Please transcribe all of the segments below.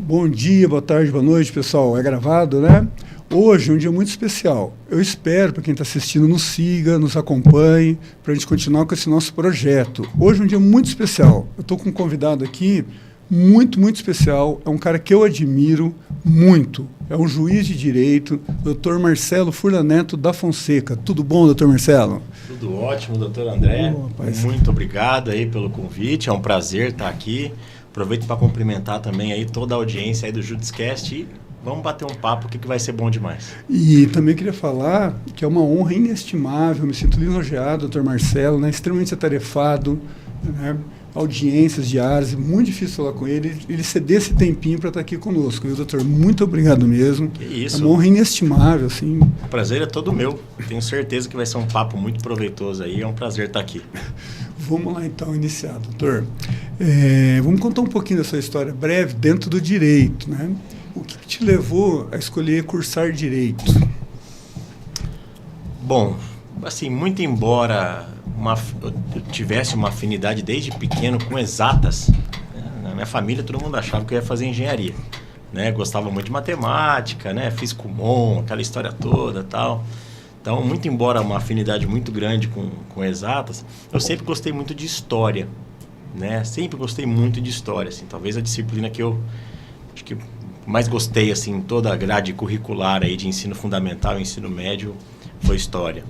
Bom dia, boa tarde, boa noite, pessoal. É gravado, né? Hoje é um dia muito especial. Eu espero, para quem está assistindo, nos siga, nos acompanhe, para a gente continuar com esse nosso projeto. Hoje é um dia muito especial. Eu estou com um convidado aqui muito, muito especial. É um cara que eu admiro muito. É um juiz de direito, Dr. Marcelo Furlan Neto da Fonseca. Tudo bom, Dr. Marcelo? Tudo ótimo, doutor André. Muito obrigado aí pelo convite. É um prazer estar aqui. Aproveito para cumprimentar também aí toda a audiência aí do Judicast e vamos bater um papo que vai ser bom demais. E também queria falar que é uma honra inestimável, me sinto lisonjeado, doutor Marcelo, né? Extremamente atarefado, né? Audiências diárias, muito difícil falar com ele ceder esse tempinho para estar aqui conosco. E, doutor, muito obrigado mesmo. Que isso. É uma honra inestimável, assim. O prazer é todo meu. Tenho certeza que vai ser um papo muito proveitoso aí. É um prazer estar aqui. Vamos lá, então, iniciar, doutor. Vamos contar um pouquinho da sua história breve dentro do direito, né? O que te levou a escolher cursar direito? Bom, assim, muito embora eu tivesse uma afinidade desde pequeno com exatas, né? Na minha família todo mundo achava que eu ia fazer engenharia, né? Gostava muito de matemática, né? Fiz Kumon, aquela história toda, tal. Então, muito embora uma afinidade muito grande com exatas, eu sempre gostei muito de história, né? Sempre gostei muito de história, assim. Talvez a disciplina que eu acho que mais gostei, assim, toda a grade curricular aí de ensino fundamental e ensino médio foi história.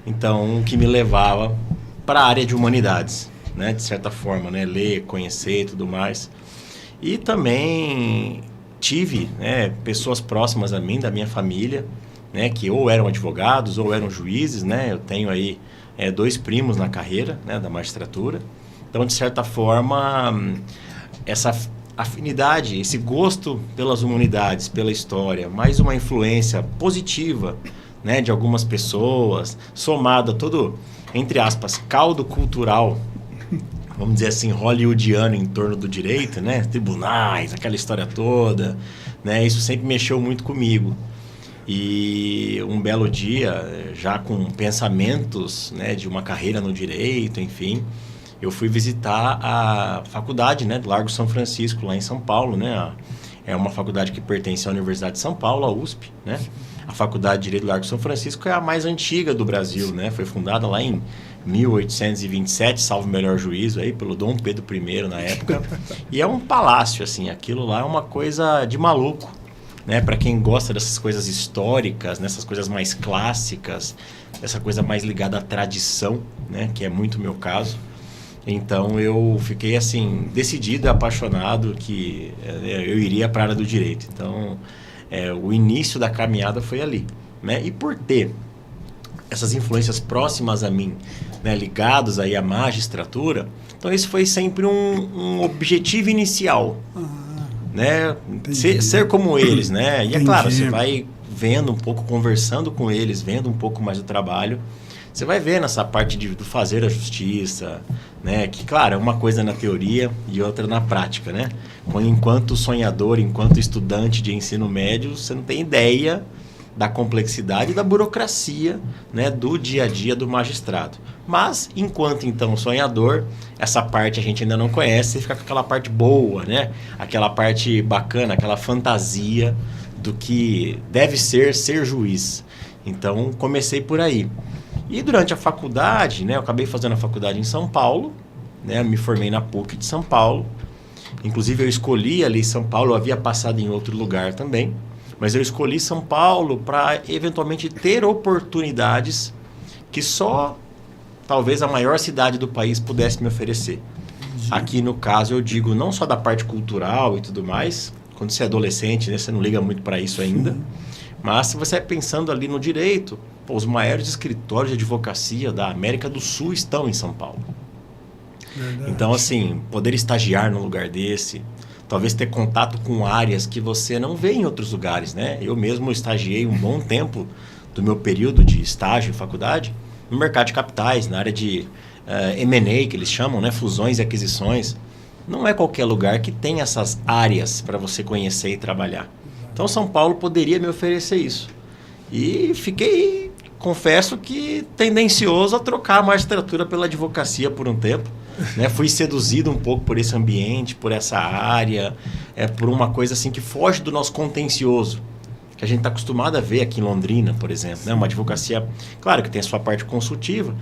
Então, o que me levava para a área de humanidades, né? De certa forma, né? Ler, conhecer e tudo mais. E também tive, né, pessoas próximas a mim, da minha família, né, que ou eram advogados ou eram juízes, né? Eu tenho aí 2 primos na carreira, né, da magistratura. Então, de certa forma, essa afinidade, esse gosto pelas humanidades, pela história, mais uma influência positiva, né, de algumas pessoas, somado a todo, entre aspas, caldo cultural, vamos dizer assim, hollywoodiano em torno do direito, né, tribunais, aquela história toda, né, isso sempre mexeu muito comigo. E um belo dia, já com pensamentos, né, de uma carreira no direito, enfim, eu fui visitar a faculdade, né, do Largo São Francisco, lá em São Paulo, né? É uma faculdade que pertence à Universidade de São Paulo, a USP, né? A Faculdade de Direito do Largo São Francisco é a mais antiga do Brasil, né? Foi fundada lá em 1827, salvo o melhor juízo aí, pelo Dom Pedro I na época. E é um palácio, assim, aquilo lá é uma coisa de maluco, né? Para quem gosta dessas coisas históricas, nessas coisas mais clássicas, essa coisa mais ligada à tradição, né? Que é muito o meu caso. Então, eu fiquei, assim, decidido, apaixonado que eu iria para a área do direito. Então, o início da caminhada foi ali, né? E por ter essas influências próximas a mim, né, ligados aí à magistratura, então esse foi sempre um objetivo inicial, né? Ser como eles, né? E é claro, você vai vendo um pouco, conversando com eles, vendo um pouco mais do trabalho, você vai ver nessa parte do fazer a justiça, né? Que, claro, é uma coisa na teoria e outra na prática, né? Enquanto sonhador, enquanto estudante de ensino médio, você não tem ideia da complexidade e da burocracia, né, do dia a dia do magistrado. Mas, enquanto, então, sonhador, essa parte a gente ainda não conhece, e fica com aquela parte boa, né? Aquela parte bacana, aquela fantasia do que deve ser juiz. Então, comecei por aí. E durante a faculdade, né, eu acabei fazendo a faculdade em São Paulo, né, me formei na PUC de São Paulo. Inclusive, eu escolhi ali São Paulo, eu havia passado em outro lugar também, mas eu escolhi São Paulo para, eventualmente, ter oportunidades que só, talvez, a maior cidade do país pudesse me oferecer. Aqui, no caso, eu digo não só da parte cultural e tudo mais, quando você é adolescente, né, você não liga muito para isso ainda, mas se você é pensando ali no direito, os maiores escritórios de advocacia da América do Sul estão em São Paulo. Verdade. Então, assim, poder estagiar num lugar desse, talvez ter contato com áreas que você não vê em outros lugares, né? Eu mesmo estagiei um bom tempo do meu período de estágio em faculdade no mercado de capitais, na área de M&A, que eles chamam, né? Fusões e aquisições. Não é qualquer lugar que tem essas áreas para você conhecer e trabalhar. Então, São Paulo poderia me oferecer isso. E fiquei, confesso que tendencioso a trocar a magistratura pela advocacia por um tempo. Né? Fui seduzido um pouco por esse ambiente, por essa área, por uma coisa assim que foge do nosso contencioso, que a gente está acostumado a ver aqui em Londrina, por exemplo, né? Uma advocacia, claro que tem a sua parte consultiva,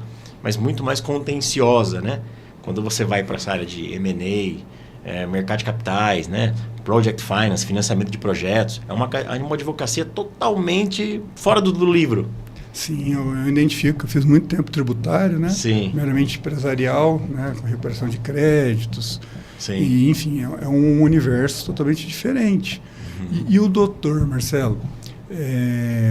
mas muito mais contenciosa, né? Quando você vai para essa área de M&A, mercado de capitais, né? Project Finance, financiamento de projetos, é uma advocacia totalmente fora do livro. Sim, eu identifico, eu fiz muito tempo tributário, né? Sim. Meramente empresarial, né? Com recuperação de créditos. Sim. E, enfim, é um universo totalmente diferente. E o doutor, Marcelo,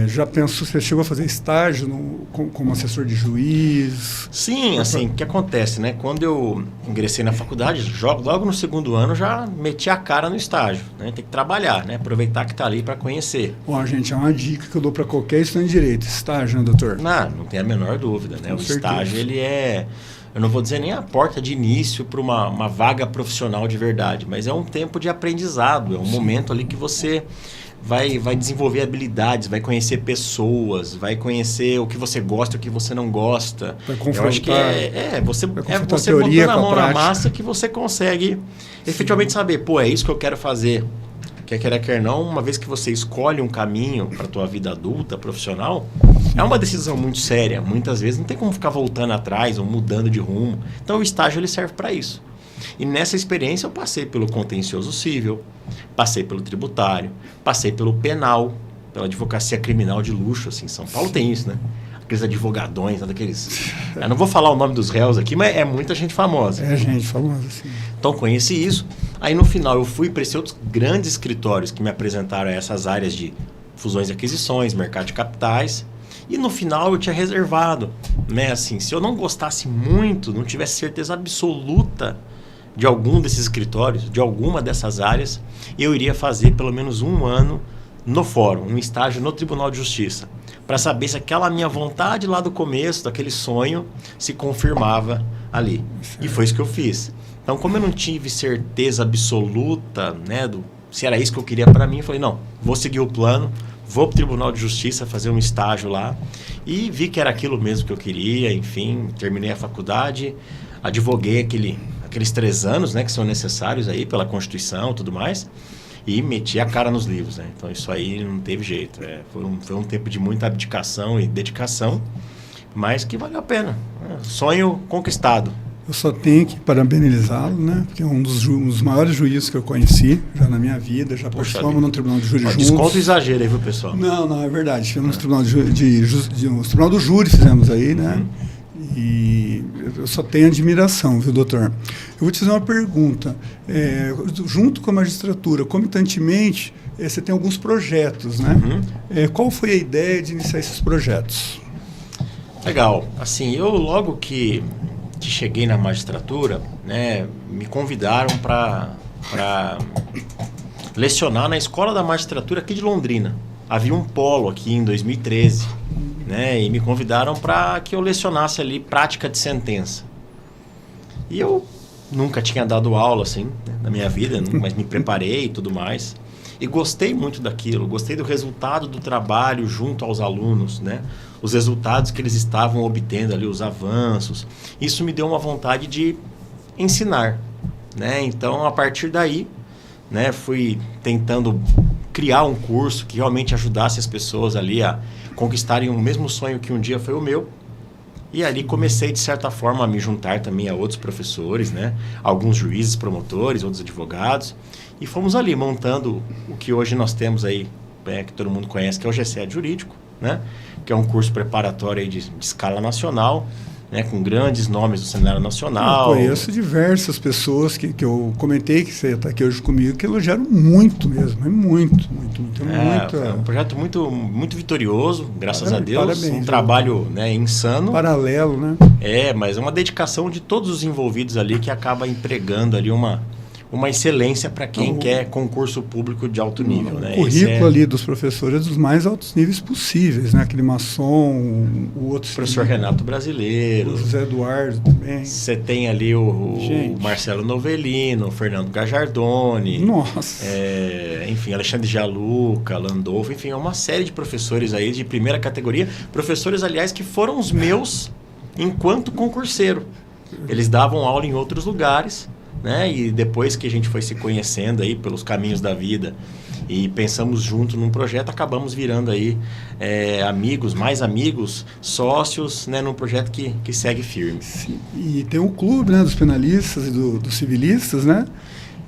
já pensou, você chegou a fazer estágio como assessor de juiz? Sim, assim, o que acontece, né? Quando eu ingressei na faculdade, logo no segundo ano, já meti a cara no estágio, né? Tem que trabalhar, né? Aproveitar que está ali para conhecer. Bom, gente, é uma dica que eu dou para qualquer estudante de direito, estágio, né, doutor? Não tem a menor dúvida, né? Com o certeza. Estágio, ele eu não vou dizer nem a porta de início para uma vaga profissional de verdade, mas é um tempo de aprendizado, é um momento ali que você vai desenvolver habilidades, vai conhecer pessoas, vai conhecer o que você gosta e o que você não gosta. Vai confrontar, eu acho que você teoria botando a mão com a na prática. massa que você consegue efetivamente saber, pô, é isso que eu quero fazer. Quer queira, quer não, uma vez que você escolhe um caminho para a tua vida adulta, profissional, é uma decisão muito séria. Muitas vezes não tem como ficar voltando atrás ou mudando de rumo. Então o estágio ele serve para isso. E nessa experiência eu passei pelo contencioso civil, passei pelo tributário, passei pelo penal, pela advocacia criminal de luxo, assim, São Paulo tem isso, né? Aqueles advogadões, daqueles... Eu não vou falar o nome dos réus aqui, mas é muita gente famosa. É gente famosa, sim. Então conheci isso. Aí no final eu fui para esses outros grandes escritórios que me apresentaram essas áreas de fusões e aquisições, mercado de capitais. E no final eu tinha reservado, né? Assim, se eu não gostasse muito, não tivesse certeza absoluta de algum desses escritórios, de alguma dessas áreas, eu iria fazer pelo menos um ano no fórum, um estágio no Tribunal de Justiça, para saber se aquela minha vontade lá do começo, daquele sonho, se confirmava ali. E foi isso que eu fiz. Então, como eu não tive certeza absoluta, né, se era isso que eu queria para mim, eu falei, não, vou seguir o plano, vou para o Tribunal de Justiça fazer um estágio lá, e vi que era aquilo mesmo que eu queria, enfim, terminei a faculdade, advoguei aqueles 3 anos, né, que são necessários aí pela Constituição e tudo mais, e meti a cara nos livros, né? Então isso aí não teve jeito. Foi um tempo de muita abdicação e dedicação, mas que valeu a pena. Sonho conquistado. Eu só tenho que parabenizá-lo, né? Porque é um dos maiores juízes que eu conheci já na minha vida, já participamos no Tribunal de Júri juntos. Desconto exagero aí, viu, pessoal? Não, é verdade. Fizemos no Tribunal no Tribunal do Júri, fizemos aí, né? E eu só tenho admiração, viu, doutor? Eu vou te fazer uma pergunta. Junto com a magistratura, comitantemente, você tem alguns projetos, né? Qual foi a ideia de iniciar esses projetos? Legal. Assim, eu logo que cheguei na magistratura, né, me convidaram para lecionar na Escola da Magistratura aqui de Londrina. Havia um polo aqui em 2013, né, e me convidaram para que eu lecionasse ali prática de sentença. E eu nunca tinha dado aula assim, né, na minha vida, mas me preparei e tudo mais. E gostei muito daquilo, gostei do resultado do trabalho junto aos alunos, né? Os resultados que eles estavam obtendo ali, os avanços. Isso me deu uma vontade de ensinar, né? Então, a partir daí, né, fui tentando criar um curso que realmente ajudasse as pessoas ali a conquistarem o mesmo sonho que um dia foi o meu. E ali comecei, de certa forma, a me juntar também a outros professores, né? Alguns juízes, promotores, outros advogados. E fomos ali montando o que hoje nós temos aí, que todo mundo conhece, que é o GCE Jurídico, né? Que é um curso preparatório aí de escala nacional, né? Com grandes nomes do cenário nacional. Eu conheço diversas pessoas que eu comentei, que você está aqui hoje comigo, que elogiaram muito mesmo, muito. É um projeto muito, muito vitorioso, graças a Deus. Parabéns, um trabalho, né, insano. Paralelo, né? Mas é uma dedicação de todos os envolvidos ali que acaba empregando ali uma excelência para quem quer concurso público de alto nível. O né? currículo ali dos professores dos mais altos níveis possíveis, né? Aquele Masson, o outro... Professor Renato Brasileiro. O José Eduardo também. Você tem ali o Marcelo Novelino, o Fernando Gajardoni. Nossa! Enfim, Alexandre Gianluca, Landolfo, enfim, é uma série de professores aí de primeira categoria. Professores, aliás, que foram os meus enquanto concurseiro. Eles davam aula em outros lugares, né? E depois que a gente foi se conhecendo aí pelos caminhos da vida e pensamos junto num projeto, acabamos virando aí amigos, mais amigos, sócios, né? Num projeto que segue firme. Sim. E tem um clube, né, dos penalistas e dos civilistas, né?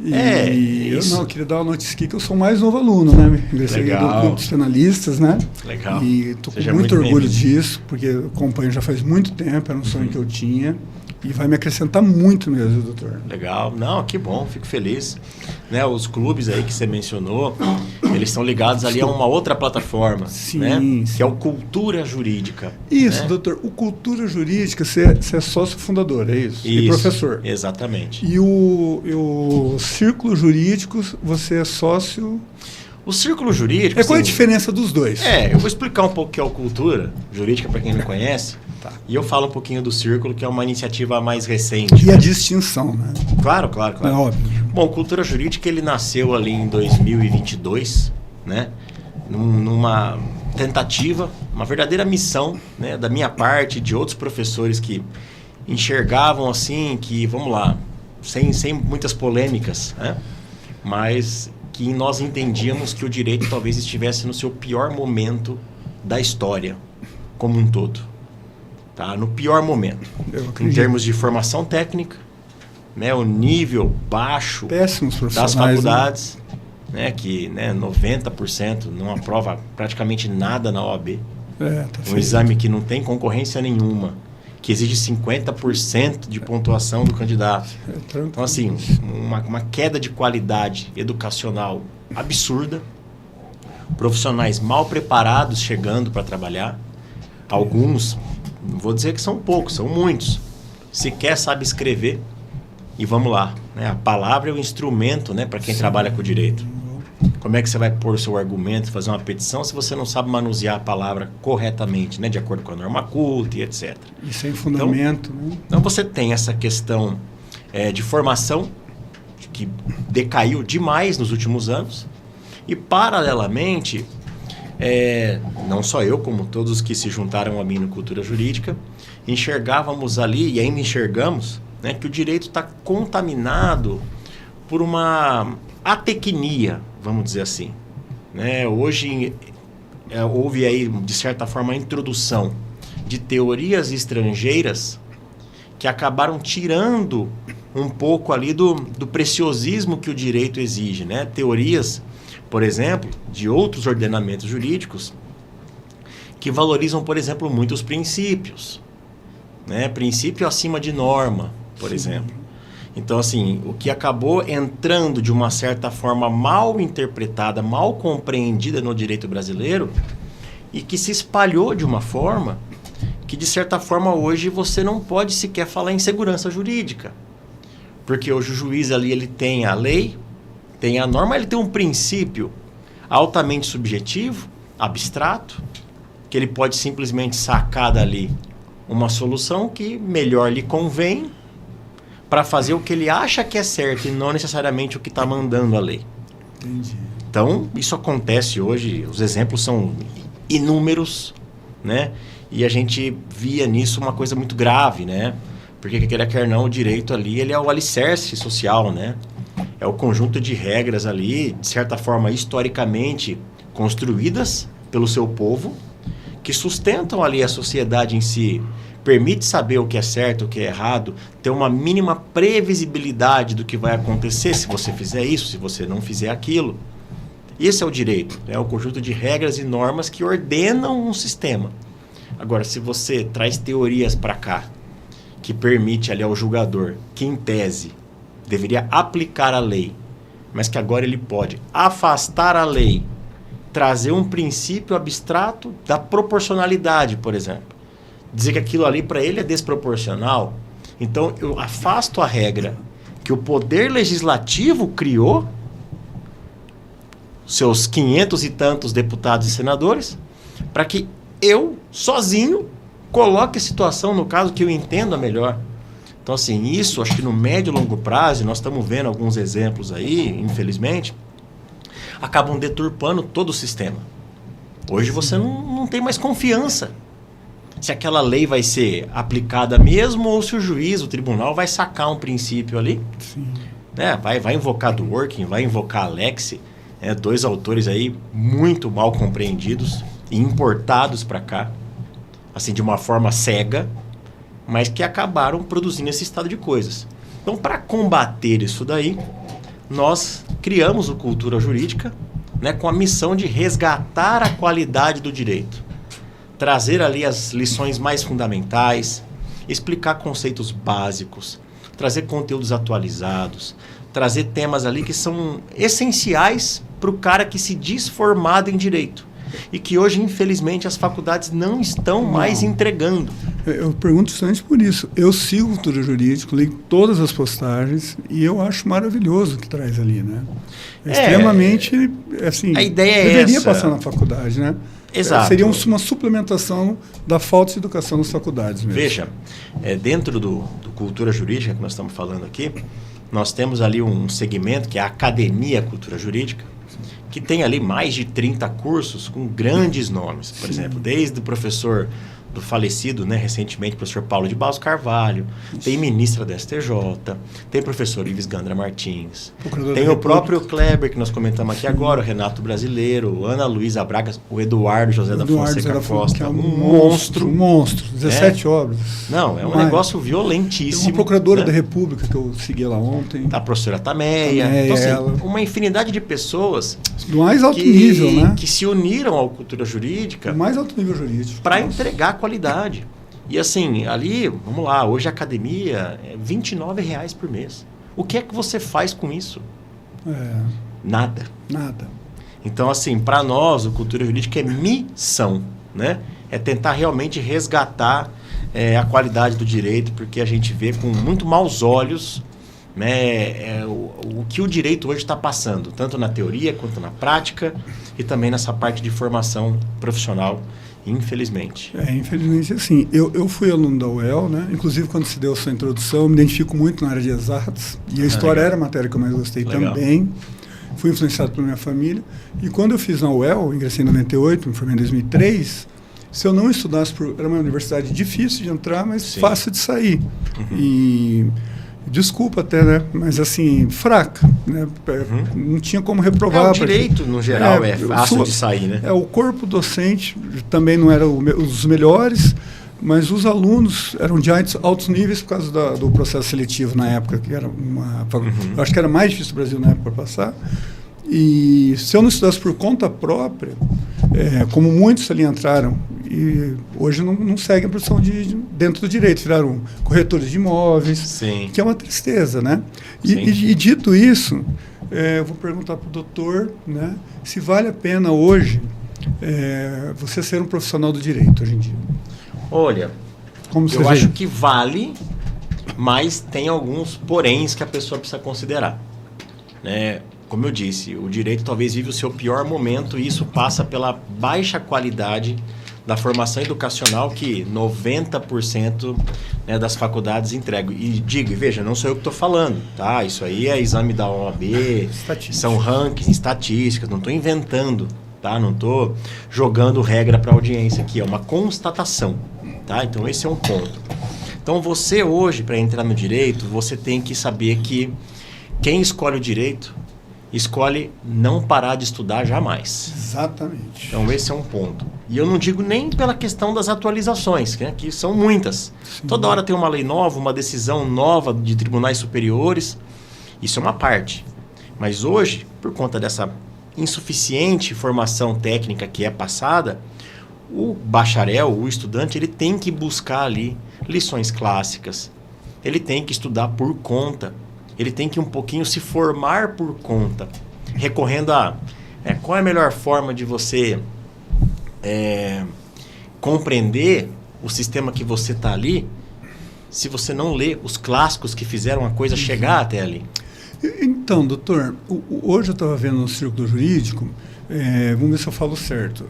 E eu queria dar uma notícia aqui que eu sou o mais novo aluno, né? Ingressei do clube dos penalistas, né? Legal. E estou com muito orgulho disso, porque eu acompanho já faz muito tempo, era um sonho que eu tinha. E vai me acrescentar muito mesmo, doutor. Legal. Não, que bom, fico feliz. Né, os clubes aí que você mencionou, eles estão ligados ali a uma outra plataforma, sim, né? Sim. Que é o Cultura Jurídica. Isso, né? doutor. O Cultura Jurídica, você é sócio fundador, é isso? Isso, e professor. Exatamente. E o Círculo Jurídico, você é sócio... O Círculo Jurídico... Qual é a diferença dos dois? Eu vou explicar um pouco o que é o Cultura Jurídica, para quem não conhece. Tá. E eu falo um pouquinho do Círculo, que é uma iniciativa mais recente. E a distinção, né? Claro. É óbvio. Bom, o Cultura Jurídica, ele nasceu ali em 2022, né? Numa tentativa, uma verdadeira missão, né? Da minha parte, de outros professores que enxergavam assim, que, vamos lá, sem muitas polêmicas, né? Mas que nós entendíamos que o direito talvez estivesse no seu pior momento da história, como um todo. Tá? No pior momento, em termos de formação técnica, né, o nível baixo das faculdades, né, que 90% não aprova praticamente nada na OAB. Um exame que não tem concorrência nenhuma, que exige 50% de pontuação do candidato. Então, assim, uma queda de qualidade educacional absurda, profissionais mal preparados chegando para trabalhar, alguns... Não vou dizer que são poucos, são muitos. Sequer sabe escrever. E vamos lá. Né? A palavra é o instrumento, né, para quem trabalha com o direito. Como é que você vai pôr o seu argumento, fazer uma petição, se você não sabe manusear a palavra corretamente, né, de acordo com a norma culta e etc. E sem fundamento. Então você tem essa questão de formação, que decaiu demais nos últimos anos. E, paralelamente... não só eu, como todos os que se juntaram a mim no Cultura Jurídica, enxergávamos ali, e ainda enxergamos, né, que o direito está contaminado por uma atecnia, vamos dizer assim. Né? Hoje houve aí, de certa forma, a introdução de teorias estrangeiras que acabaram tirando um pouco ali do preciosismo que o direito exige. Né? Teorias, por exemplo, de outros ordenamentos jurídicos que valorizam, por exemplo, muito os princípios. Né? Princípio acima de norma, por exemplo. Então, assim, o que acabou entrando de uma certa forma mal interpretada, mal compreendida no direito brasileiro e que se espalhou de uma forma que, de certa forma, hoje você não pode sequer falar em segurança jurídica. Porque hoje o juiz ali, ele tem a lei, tem a norma, ele tem um princípio altamente subjetivo, abstrato, que ele pode simplesmente sacar dali uma solução que melhor lhe convém para fazer o que ele acha que é certo e não necessariamente o que está mandando a lei. Entendi. Então, isso acontece hoje, os exemplos são inúmeros, né? E a gente via nisso uma coisa muito grave, né? Porque, quer não, o direito ali, ele é o alicerce social, né? É o conjunto de regras ali, de certa forma, historicamente construídas pelo seu povo, que sustentam ali a sociedade em si, permite saber o que é certo, o que é errado, ter uma mínima previsibilidade do que vai acontecer se você fizer isso, se você não fizer aquilo. Esse é o direito, é o conjunto de regras e normas que ordenam um sistema. Agora, se você traz teorias para cá, que permite ali ao julgador, que em tese deveria aplicar a lei, mas que agora ele pode afastar a lei, trazer um princípio abstrato da proporcionalidade, por exemplo. Dizer que aquilo ali para ele é desproporcional. Então eu afasto a regra que o poder legislativo criou, seus 500 e tantos deputados e senadores, para que eu, sozinho, coloque a situação, no caso, que eu entenda melhor. Então, assim, isso, acho que no médio e longo prazo, nós estamos vendo alguns exemplos aí, infelizmente, acabam deturpando todo o sistema. Hoje você não tem mais confiança. se aquela lei vai ser aplicada mesmo ou se o juiz, o tribunal, vai sacar um princípio ali. Sim. Né? Vai invocar Dworkin, vai invocar Alexi, dois autores aí muito mal compreendidos e importados para cá, assim, de uma forma cega, mas que acabaram produzindo esse estado de coisas. Então, para combater isso daí, nós criamos o Cultura Jurídica, né, com a missão de resgatar a qualidade do direito, trazer ali as lições mais fundamentais, explicar conceitos básicos, trazer conteúdos atualizados, trazer temas ali que são essenciais para o cara que se diz formado em direito e que hoje, infelizmente, as faculdades não estão mais entregando. Eu pergunto justamente por isso. Eu sigo Cultura Jurídica, leio todas as postagens e eu acho maravilhoso o que traz ali, né? Extremamente, assim, a ideia deveria essa. passar na faculdade, né? Exato. Seria uma suplementação da falta de educação nas faculdades mesmo. Veja, dentro do Cultura Jurídica que nós estamos falando aqui, nós temos ali um segmento que é a Academia Cultura Jurídica, que tem ali mais de 30 cursos com grandes nomes. Por exemplo, desde o professor do falecido, né, recentemente, professor Paulo de Barros Carvalho, tem ministra da STJ, tem professor Ives Gandra Martins, tem o próprio Kleber, que nós comentamos aqui agora, o Renato Brasileiro, Ana Luísa Braga, o Eduardo José da Fonseca Costa, que é um monstro. 17 obras. Não, é um negócio violentíssimo. Tem uma procuradora da República que eu segui lá ontem. A professora Tameia. Então, assim, uma infinidade de pessoas do mais alto nível, né? Que se uniram ao Cultura Jurídica. Do mais alto nível jurídico. Para entregar qualidade. E assim, ali, vamos lá, hoje a academia é R$29 por mês. O que é que você faz com isso? Nada. Então, assim, para nós, o Cultura Jurídica é missão, né? É tentar realmente resgatar a qualidade do direito, porque a gente vê com muito maus olhos, né, o que o direito hoje está passando, tanto na teoria quanto na prática e também nessa parte de formação profissional. Infelizmente. Infelizmente, assim, eu fui aluno da UEL, né? Inclusive, quando se deu a sua introdução, eu me identifico muito na área de exatas. E a história era a matéria que eu mais gostei também. Fui influenciado pela minha família. E quando eu fiz na UEL, ingressei em 98, me formei em 2003, se eu não estudasse, era uma universidade difícil de entrar, mas fácil de sair. E... desculpa até, né? Mas assim, fraca, né? Não tinha como reprovar. O direito, no geral, é fácil de sair, né? O corpo docente também não era os melhores, mas os alunos eram de altos níveis por causa do processo seletivo na época, que era eu acho que era mais difícil do Brasil na época para passar. E se eu não estudasse por conta própria, como muitos ali entraram, e hoje não seguem a profissão dentro do direito, viraram corretores de imóveis, que é uma tristeza, né? E dito isso, eu vou perguntar para o doutor, né, se vale a pena hoje você ser um profissional do direito hoje em dia. Olha, eu acho que vale, mas tem alguns poréns que a pessoa precisa considerar, né? Como eu disse, o direito talvez vive o seu pior momento e isso passa pela baixa qualidade da formação educacional que 90% né, das faculdades entregam. E veja, não sou eu que estou falando, tá? Isso aí é exame da OAB, são rankings, estatísticas, não estou inventando, tá? Não estou jogando regra para a audiência aqui, é uma constatação, tá? Então esse é um ponto. Então você hoje, para entrar no direito, você tem que saber que quem escolhe o direito escolhe não parar de estudar jamais. Exatamente. Então esse é um ponto. E eu não digo nem pela questão das atualizações, né, que são muitas. Toda hora tem uma lei nova, uma decisão nova de tribunais superiores. Isso é uma parte. Mas hoje, por conta dessa insuficiente formação técnica que é passada, o bacharel, o estudante, ele tem que buscar ali lições clássicas. Ele tem que estudar por conta. Ele tem que um pouquinho se formar por conta, recorrendo a qual é a melhor forma de você compreender o sistema que você está ali, se você não lê os clássicos que fizeram a coisa chegar até ali. Então, doutor, hoje eu estava vendo no Círculo Jurídico, vamos ver se eu falo certo,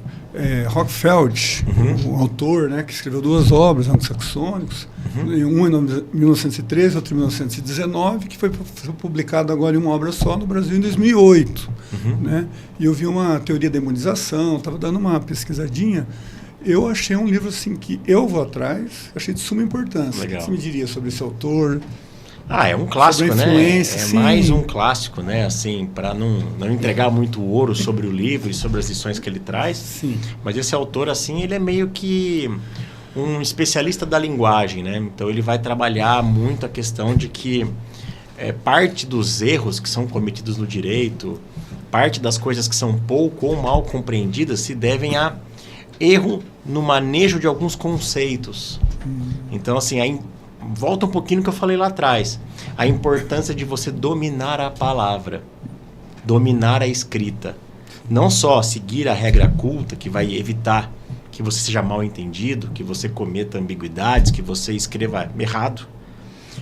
Rockfeld, o autor, né, que escreveu 2 obras anglo-saxônicos, uma em 1913, outra em 1919, que foi publicada agora em uma obra só no Brasil em 2008. Né? E eu vi uma teoria da imunização, estava dando uma pesquisadinha, Eu achei um livro assim que eu vou atrás, achei de suma importância. Legal. O que você me diria sobre esse autor? É um clássico, né? É sim. mais um clássico, né? Assim, para não entregar muito ouro sobre o livro e sobre as lições que ele traz. Sim. Mas esse autor, assim, ele é meio que um especialista da linguagem, né? Então ele vai trabalhar muito a questão de que parte dos erros que são cometidos no direito, parte das coisas que são pouco ou mal compreendidas se devem a erro no manejo de alguns conceitos. Então, assim, aí volta um pouquinho no que eu falei lá atrás. A importância de você dominar a palavra, dominar a escrita. Não só seguir a regra culta, que vai evitar que você seja mal entendido, que você cometa ambiguidades, que você escreva errado,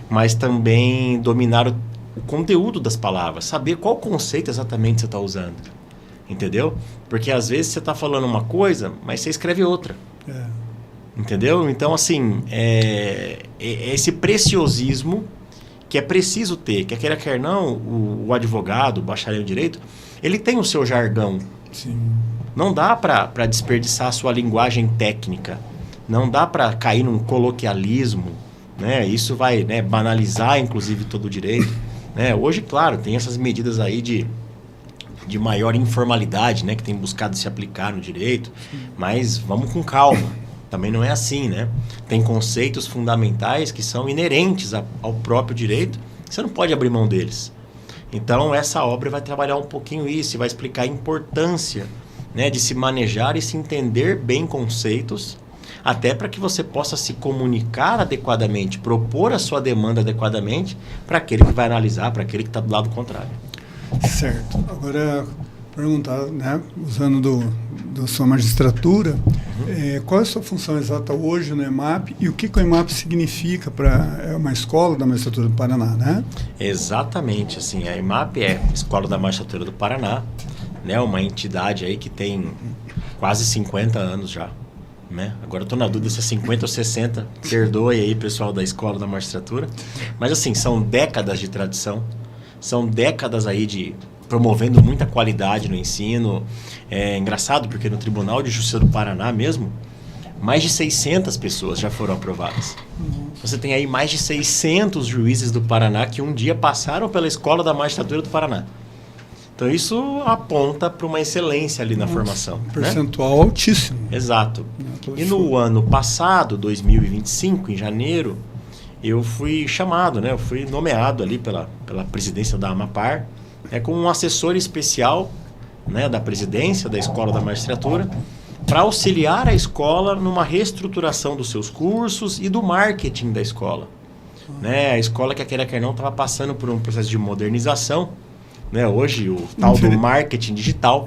mas também dominar o conteúdo das palavras, saber qual conceito exatamente você está usando. Entendeu? Porque às vezes você está falando uma coisa, mas você escreve outra. Entendeu? Então, assim, é esse preciosismo que é preciso ter, que queira quer não, o advogado, o bacharel em direito, ele tem o seu jargão. Sim. Não dá para desperdiçar a sua linguagem técnica. Não dá para cair num coloquialismo, né? Isso vai, né, banalizar, inclusive, todo o direito. Né? Hoje, claro, tem essas medidas aí de maior informalidade, né, que tem buscado se aplicar no direito, mas vamos com calma. Também não é assim, né? Tem conceitos fundamentais que são inerentes ao próprio direito, que você não pode abrir mão deles. Então, essa obra vai trabalhar um pouquinho isso e vai explicar a importância, né, de se manejar e se entender bem conceitos, até para que você possa se comunicar adequadamente, propor a sua demanda adequadamente para aquele que vai analisar, para aquele que está do lado contrário. Certo. Agora, perguntar, né, usando da sua magistratura, qual é a sua função exata hoje no EMAP e o que o EMAP significa para... É uma escola da magistratura do Paraná, né? Exatamente. Assim, a EMAP é a Escola da Magistratura do Paraná, né, uma entidade aí que tem quase 50 anos já. Né? Agora eu estou na dúvida se é 50 ou 60. Perdoe aí, pessoal da Escola da Magistratura. Mas, assim, são décadas de tradição. São décadas aí de promovendo muita qualidade no ensino. É engraçado porque no Tribunal de Justiça do Paraná mesmo, mais de 600 pessoas já foram aprovadas. Você tem aí mais de 600 juízes do Paraná que um dia passaram pela Escola da Magistratura do Paraná. Então isso aponta para uma excelência ali na formação. Um percentual, né, altíssimo. Exato. E no ano passado, 2025, em janeiro, eu fui chamado, né? Eu fui nomeado ali pela presidência da AMAPAR, como um assessor especial, né, da presidência da Escola da Magistratura, para auxiliar a escola numa reestruturação dos seus cursos e do marketing da escola. Né? A escola, que queira quer não, estava passando por um processo de modernização. Né? Hoje, o tal do marketing digital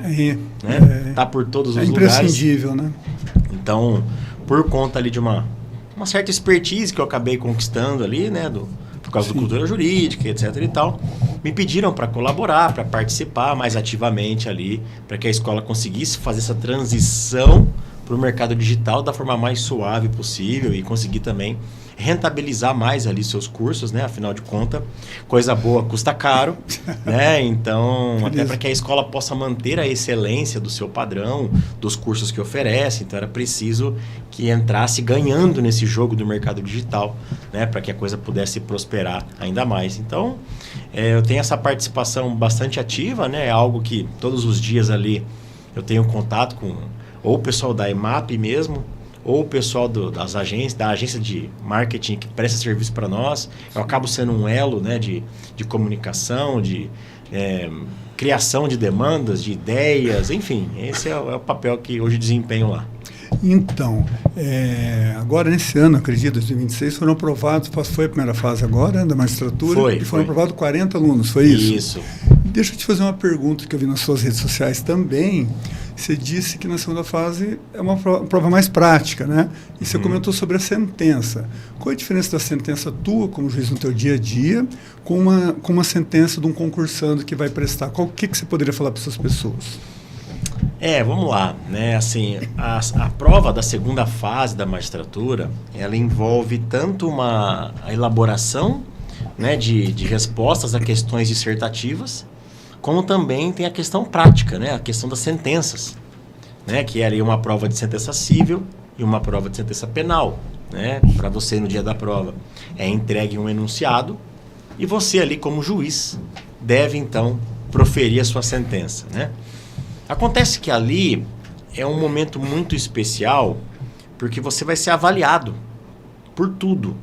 está por todos os lugares. É imprescindível, né? Então, por conta ali de uma certa expertise que eu acabei conquistando ali, né, por causa da cultura jurídica, etc. e tal, me pediram para colaborar, para participar mais ativamente ali, para que a escola conseguisse fazer essa transição para o mercado digital da forma mais suave possível e conseguir também rentabilizar mais ali seus cursos, né? Afinal de contas, coisa boa custa caro, né? Então, até para que a escola possa manter a excelência do seu padrão, dos cursos que oferece, então era preciso que entrasse ganhando nesse jogo do mercado digital, né? Para que a coisa pudesse prosperar ainda mais. Então, eu tenho essa participação bastante ativa, né? É algo que todos os dias ali eu tenho contato com ou o pessoal da EMAP mesmo, ou o pessoal da agência de marketing que presta serviço para nós. Eu acabo sendo um elo, né, de comunicação, de criação de demandas, de ideias, enfim. Esse é o papel que hoje desempenho lá. Então, agora nesse ano, acredito, 2026, foram aprovados, foi a primeira fase agora da magistratura, e foram aprovados 40 alunos, foi isso? Isso. Deixa eu te fazer uma pergunta que eu vi nas suas redes sociais também. Você disse que na segunda fase é uma prova mais prática, né? E você comentou sobre a sentença. Qual é a diferença da sentença tua, como juiz no teu dia a dia, com uma sentença de um concursando que vai prestar? O que você poderia falar para essas pessoas? Vamos lá, né? Assim, a prova da segunda fase da magistratura, ela envolve tanto a elaboração, né, de respostas a questões dissertativas, como também tem a questão prática, né, a questão das sentenças, né, que é ali uma prova de sentença cível, e uma prova de sentença penal, né? Para você, no dia da prova, é entregue um enunciado e você ali, como juiz, deve, então, proferir a sua sentença, né? Acontece que ali é um momento muito especial porque você vai ser avaliado por tudo.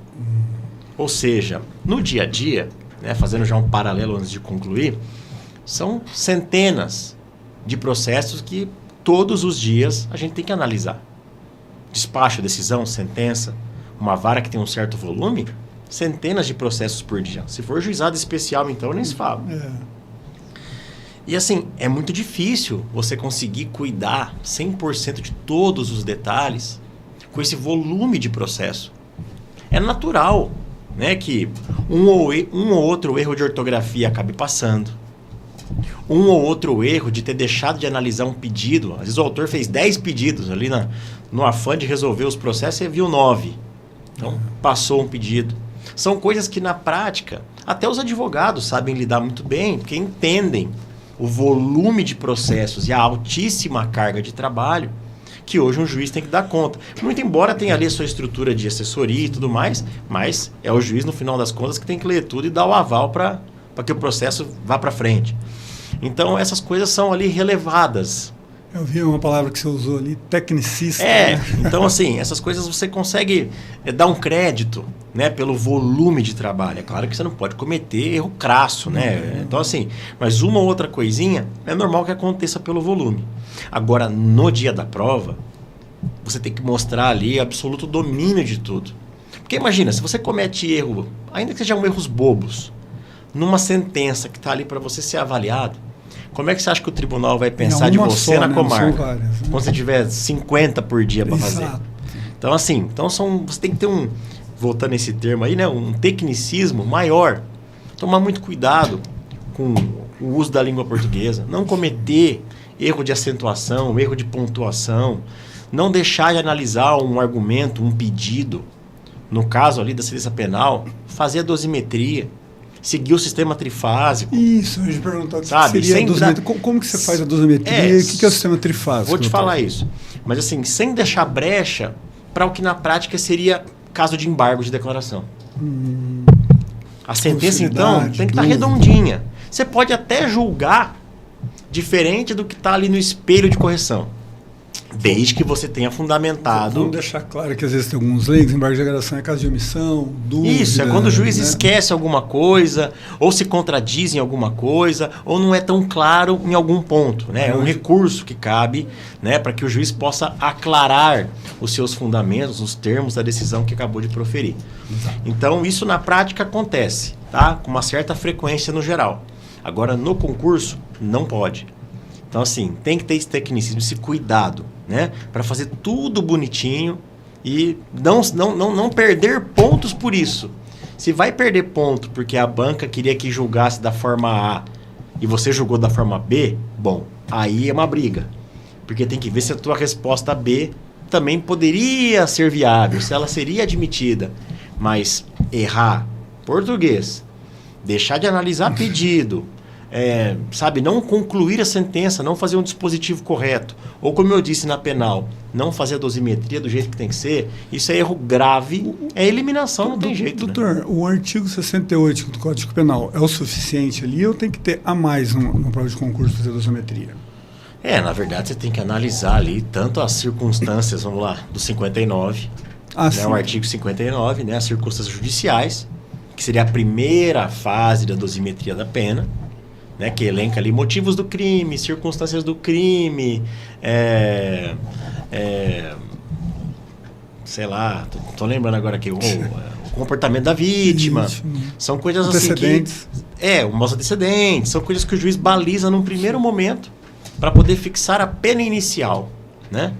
Ou seja, no dia a dia, né, fazendo já um paralelo antes de concluir, são centenas de processos que todos os dias a gente tem que analisar. Despacho, decisão, sentença, uma vara que tem um certo volume, centenas de processos por dia. Se for juizado especial, então, nem se fala. E assim, é muito difícil você conseguir cuidar 100% de todos os detalhes com esse volume de processo. É natural, né, que um ou outro erro de ortografia acabe passando. Um ou outro erro de ter deixado de analisar um pedido. Às vezes o autor fez 10 pedidos ali no afã de resolver os processos e viu 9. Então, passou um pedido. São coisas que, na prática, até os advogados sabem lidar muito bem, porque entendem o volume de processos e a altíssima carga de trabalho que hoje um juiz tem que dar conta. Muito embora tenha ali a sua estrutura de assessoria e tudo mais, mas é o juiz, no final das contas, que tem que ler tudo e dar o aval para que o processo vá para frente. Então, essas coisas são ali relevadas. Eu vi uma palavra que você usou ali, tecnicista. É, né? então assim, essas coisas você consegue dar um crédito, né, pelo volume de trabalho. É claro que você não pode cometer erro crasso, né? Então assim, mas uma ou outra coisinha é normal que aconteça pelo volume. Agora, no dia da prova, você tem que mostrar ali absoluto domínio de tudo. Porque imagina, se você comete erro, ainda que sejam erros bobos, numa sentença que está ali para você ser avaliado, como é que você acha que o tribunal vai pensar de você só, na né? comarca? Várias, né? Quando você tiver 50 por dia para fazer. Então, assim, você tem que ter voltando a esse termo aí, né? Um tecnicismo maior. Tomar muito cuidado com o uso da língua portuguesa. Não cometer erro de acentuação, erro de pontuação. Não deixar de analisar um argumento, um pedido. No caso ali da sentença penal, fazer a dosimetria. Seguir o sistema trifásico. Isso, eu ia perguntar o que sabe? seria a dosimetria. Como que você faz a dosimetria? O que é o sistema trifásico? Vou te falar isso. Mas assim, sem deixar brecha para o que na prática seria caso de embargo de declaração. A sentença, então, tem que estar redondinha. Você pode até julgar diferente do que está ali no espelho de correção. Desde que você tenha fundamentado... Vamos deixar claro que às vezes tem alguns leigos, embargo de declaração é caso de omissão, dúvida... Isso, é quando o juiz né? esquece alguma coisa, ou se contradiz em alguma coisa, ou não é tão claro em algum ponto. Né? É um recurso que cabe, né, para que o juiz possa aclarar os seus fundamentos, os termos da decisão que acabou de proferir. Exato. Então, isso na prática acontece, tá? Com uma certa frequência no geral. Agora, no concurso, não pode. Então, assim, tem que ter esse tecnicismo, esse cuidado, né? Para fazer tudo bonitinho e não perder pontos por isso. Se vai perder ponto porque a banca queria que julgasse da forma A e você julgou da forma B, bom, aí é uma briga. Porque tem que ver se a tua resposta B também poderia ser viável, se ela seria admitida. Mas errar português, deixar de analisar pedido... sabe, não concluir a sentença, não fazer um dispositivo correto, ou como eu disse na penal, não fazer a dosimetria do jeito que tem que ser, isso é erro grave, é eliminação, não tem jeito. Doutor, né? O artigo 68 do Código Penal é o suficiente ali ou tem que ter a mais numa prova de concurso fazer dosimetria? Na verdade você tem que analisar ali tanto as circunstâncias, vamos lá, do 59, né, o artigo 59, né, as circunstâncias judiciais, que seria a primeira fase da dosimetria da pena, né, que elenca ali motivos do crime, circunstâncias do crime, sei lá, tô lembrando agora aqui, o comportamento da vítima. São coisas assim que... os antecedentes, são coisas que o juiz baliza num primeiro momento para poder fixar a pena inicial, né?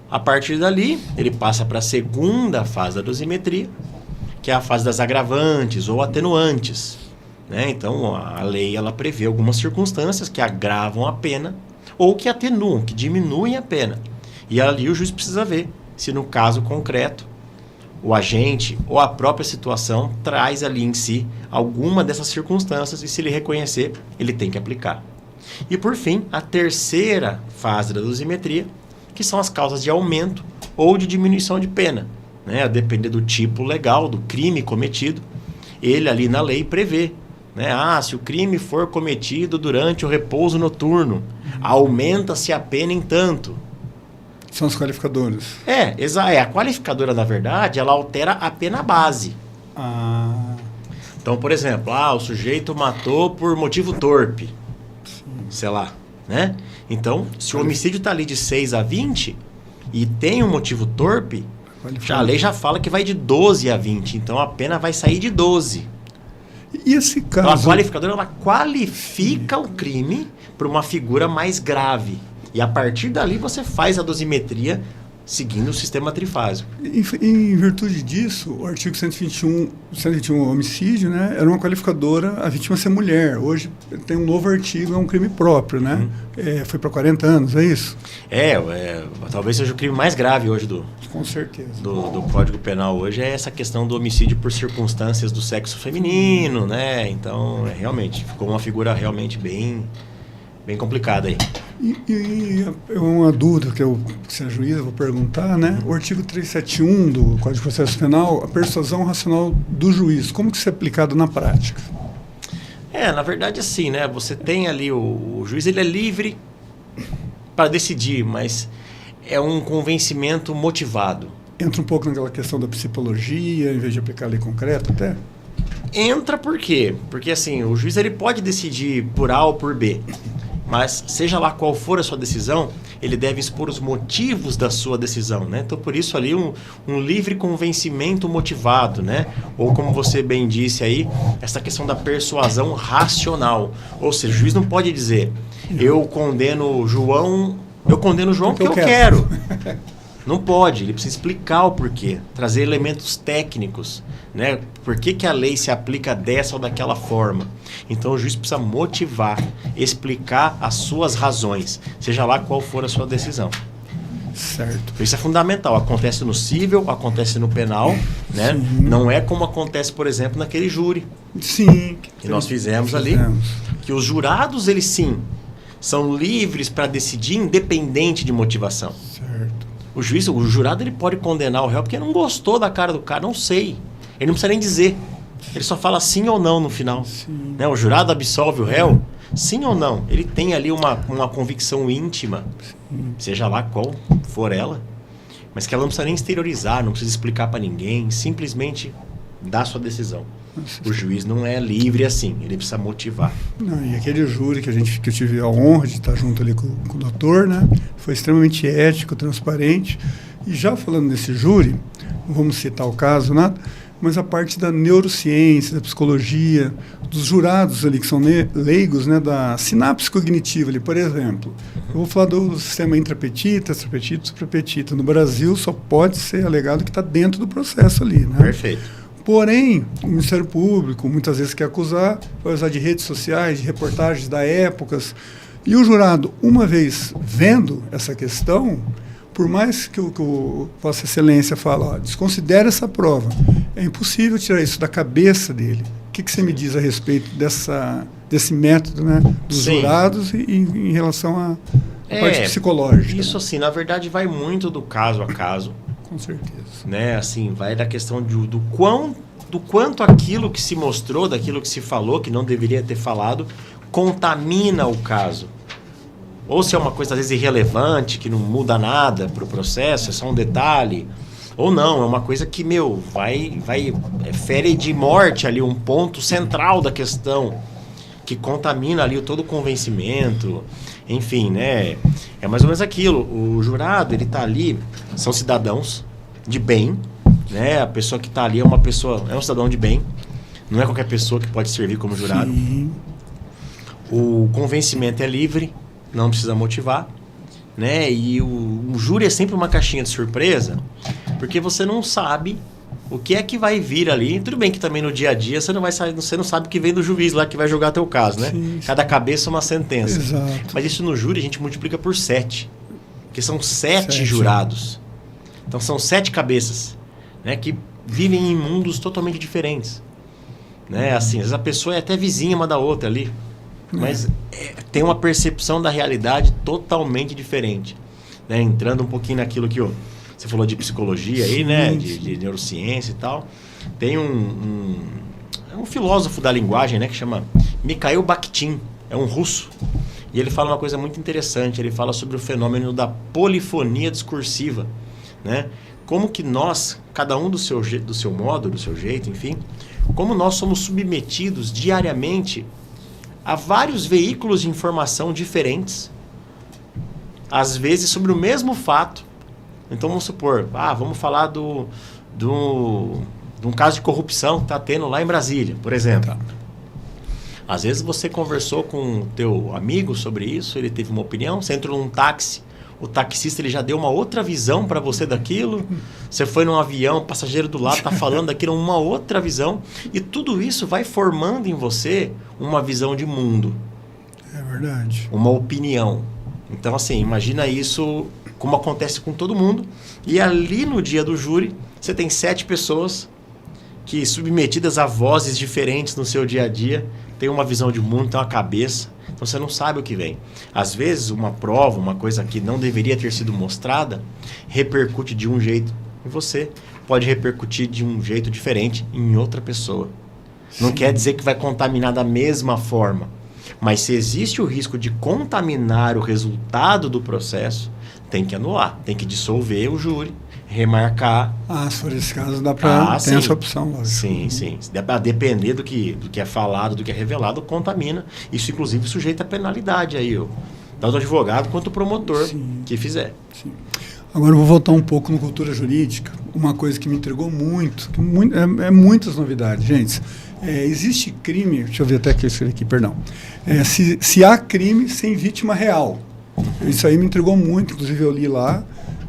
A partir dali, ele passa para a segunda fase da dosimetria, que é a fase das agravantes ou atenuantes. Né? Então, a lei ela prevê algumas circunstâncias que agravam a pena ou que atenuam, que diminuem a pena. E ali o juiz precisa ver se no caso concreto o agente ou a própria situação traz ali em si alguma dessas circunstâncias e se ele reconhecer, ele tem que aplicar. E por fim, a terceira fase da dosimetria, que são as causas de aumento ou de diminuição de pena, né? A depender do tipo legal, do crime cometido, ele ali na lei prevê, né? Se o crime for cometido durante o repouso noturno, aumenta-se a pena em tanto. São os qualificadores. A qualificadora, na verdade, ela altera a pena base. Então, por exemplo, o sujeito matou por motivo torpe. Sim. Sei lá, né? Então, se o homicídio está ali de 6 a 20 e tem um motivo torpe, a lei já fala que vai de 12 a 20. Então, a pena vai sair de 12. E esse caso... Então, a qualificadora, ela qualifica o crime para uma figura mais grave. E a partir dali, você faz a dosimetria seguindo o sistema trifásico. Em virtude disso, o artigo 121 homicídio, né, era uma qualificadora a vítima ser mulher. Hoje tem um novo artigo, é um crime próprio, né? Foi para 40 anos, é isso? Talvez seja o crime mais grave hoje com certeza. do Código Penal hoje, é essa questão do homicídio por circunstâncias do sexo feminino, né? Então, realmente, ficou uma figura realmente bem complicada aí. E uma dúvida que se a juíza, vou perguntar, né? O artigo 371 do Código de Processo Penal, a persuasão racional do juiz, como que isso é aplicado na prática? Na verdade, assim, né? Você tem ali o juiz, ele é livre para decidir, mas é um convencimento motivado. Entra um pouco naquela questão da psicologia, em vez de aplicar a lei concreta até? Entra por quê? Porque, assim, o juiz ele pode decidir por A ou por B. Mas, seja lá qual for a sua decisão, ele deve expor os motivos da sua decisão, né? Então, por isso ali, um livre convencimento motivado, né? Ou, como você bem disse aí, essa questão da persuasão racional. Ou seja, o juiz não pode dizer, eu condeno o João porque eu quero. Não pode, ele precisa explicar o porquê, trazer elementos técnicos, né? Por que a lei se aplica dessa ou daquela forma. Então o juiz precisa motivar, explicar as suas razões, seja lá qual for a sua decisão. Certo. Isso é fundamental, acontece no cível, acontece no penal, né? Não é como acontece, por exemplo, naquele júri. Sim. Que nós fizemos ali, que os jurados, eles sim, são livres para decidir independente de motivação. Certo. O jurado, ele pode condenar o réu porque não gostou da cara do cara, não sei. Ele não precisa nem dizer. Ele só fala sim ou não no final. Né? O jurado absolve o réu, sim ou não. Ele tem ali uma convicção íntima, seja lá qual for ela, mas que ela não precisa nem exteriorizar, não precisa explicar para ninguém, simplesmente dá sua decisão. O juiz não é livre assim, ele precisa motivar. E aquele júri que eu tive a honra de estar junto ali com o doutor, né? Foi extremamente ético, transparente. E já falando desse júri, não vamos citar o caso, nada, mas a parte da neurociência, da psicologia, dos jurados ali que são leigos, né? Da sinapse cognitiva ali, por exemplo. Eu vou falar do sistema intrapetita, extrapetita, suprapetita. No Brasil só pode ser alegado que está dentro do processo ali, né? Perfeito. Porém, o Ministério Público muitas vezes quer acusar, vai usar de redes sociais, de reportagens da épocas. E o jurado, uma vez vendo essa questão, por mais que o Vossa Excelência fala, desconsidere essa prova, é impossível tirar isso da cabeça dele. O que você me diz a respeito desse método, né, dos jurados e em relação à parte psicológica? Isso, assim, na verdade, vai muito do caso a caso. Com certeza. Né? Assim, vai da questão do quanto aquilo que se mostrou, daquilo que se falou, que não deveria ter falado, contamina o caso. Ou se é uma coisa, às vezes, irrelevante, que não muda nada para o processo, é só um detalhe. Ou não, é uma coisa que, fere de morte ali um ponto central da questão, que contamina ali todo o convencimento. Enfim, né? É mais ou menos aquilo. O jurado, ele está ali, são cidadãos de bem, né? A pessoa que está ali é um cidadão de bem. Não é qualquer pessoa que pode servir como jurado. Sim. O convencimento é livre, não precisa motivar, né? E o júri é sempre uma caixinha de surpresa, porque você não sabe o que é que vai vir ali. Tudo bem que também no dia a dia você não sabe o que vem do juiz lá que vai julgar teu caso, né? Sim. Cada cabeça é uma sentença. Exato. Mas isso no júri a gente multiplica por 7. Porque são 7 jurados. Então são 7 cabeças, né, que vivem em mundos totalmente diferentes. Né? Assim, às vezes a pessoa é até vizinha uma da outra ali. Mas tem uma percepção da realidade totalmente diferente. Né? Entrando um pouquinho naquilo que Você falou de psicologia aí, né? De neurociência e tal. Tem um filósofo da linguagem, né? Que chama Mikhail Bakhtin. É um russo. E ele fala uma coisa muito interessante. Ele fala sobre o fenômeno da polifonia discursiva, né? Como que nós, cada um do seu modo, do seu jeito, enfim, como nós somos submetidos diariamente a vários veículos de informação diferentes, às vezes sobre o mesmo fato. Então vamos supor, vamos falar de um caso de corrupção que está tendo lá em Brasília, por exemplo. Tá. Às vezes você conversou com o teu amigo sobre isso, ele teve uma opinião, você entrou num táxi, o taxista ele já deu uma outra visão para você daquilo, você foi num avião, o passageiro do lado está falando daquilo, uma outra visão, e tudo isso vai formando em você uma visão de mundo. É verdade. Uma opinião. Então, assim, imagina isso como acontece com todo mundo, e ali no dia do júri, você tem 7 pessoas que, submetidas a vozes diferentes no seu dia a dia, tem uma visão de mundo, tem uma cabeça, então você não sabe o que vem. Às vezes uma prova, uma coisa que não deveria ter sido mostrada, repercute de um jeito em você, pode repercutir de um jeito diferente em outra pessoa. Sim. Não quer dizer que vai contaminar da mesma forma, mas se existe o risco de contaminar o resultado do processo, tem que anular, tem que dissolver o júri, remarcar. Se for esse caso, dá para ter essa opção. Lógico. Sim, sim. A depender do que é falado, do que é revelado, contamina. Isso, inclusive, sujeita a penalidade aí, tanto o advogado quanto o promotor que fizer. Sim. Agora eu vou voltar um pouco no cultura jurídica. Uma coisa que me intrigou muito, muitas novidades, gente. Existe crime, deixa eu ver até que eu escrevi aqui, perdão. Se há crime sem vítima real. Isso aí me intrigou muito, inclusive eu li lá.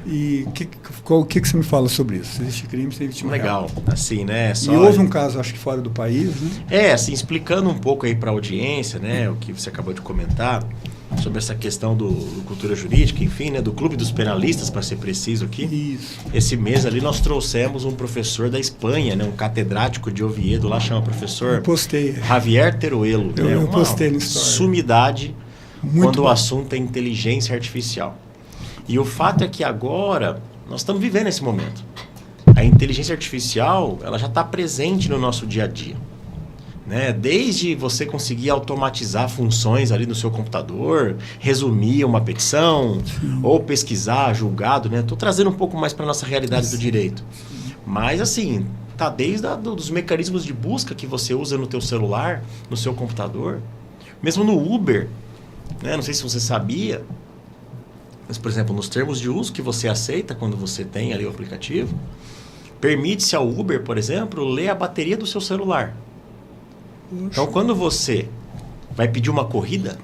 E o que você me fala sobre isso? Existe crime sem vítima real? Legal, assim, né? E houve um caso, acho que fora do país, né? Assim, explicando um pouco aí para a audiência, né? O que você acabou de comentar sobre essa questão do cultura jurídica, enfim, né? Do Clube dos Penalistas, para ser preciso aqui. Isso. Esse mês ali nós trouxemos um professor da Espanha, né? Um catedrático de Oviedo, lá chama professor Javier Teruelo. Eu postei no story. Sumidade quando o assunto é inteligência artificial. E o fato é que agora nós estamos vivendo esse momento. A inteligência artificial, ela já está presente no nosso dia a dia, né? Desde você conseguir automatizar funções ali no seu computador, resumir uma petição, ou pesquisar, julgado, né? Estou trazendo um pouco mais para a nossa realidade do direito. Mas assim, tá desde dos mecanismos de busca que você usa no teu celular, no seu computador, mesmo no Uber, né? Não sei se você sabia, mas, por exemplo, nos termos de uso que você aceita quando você tem ali o aplicativo, permite-se ao Uber, por exemplo, ler a bateria do seu celular. Então, quando você vai pedir uma corrida,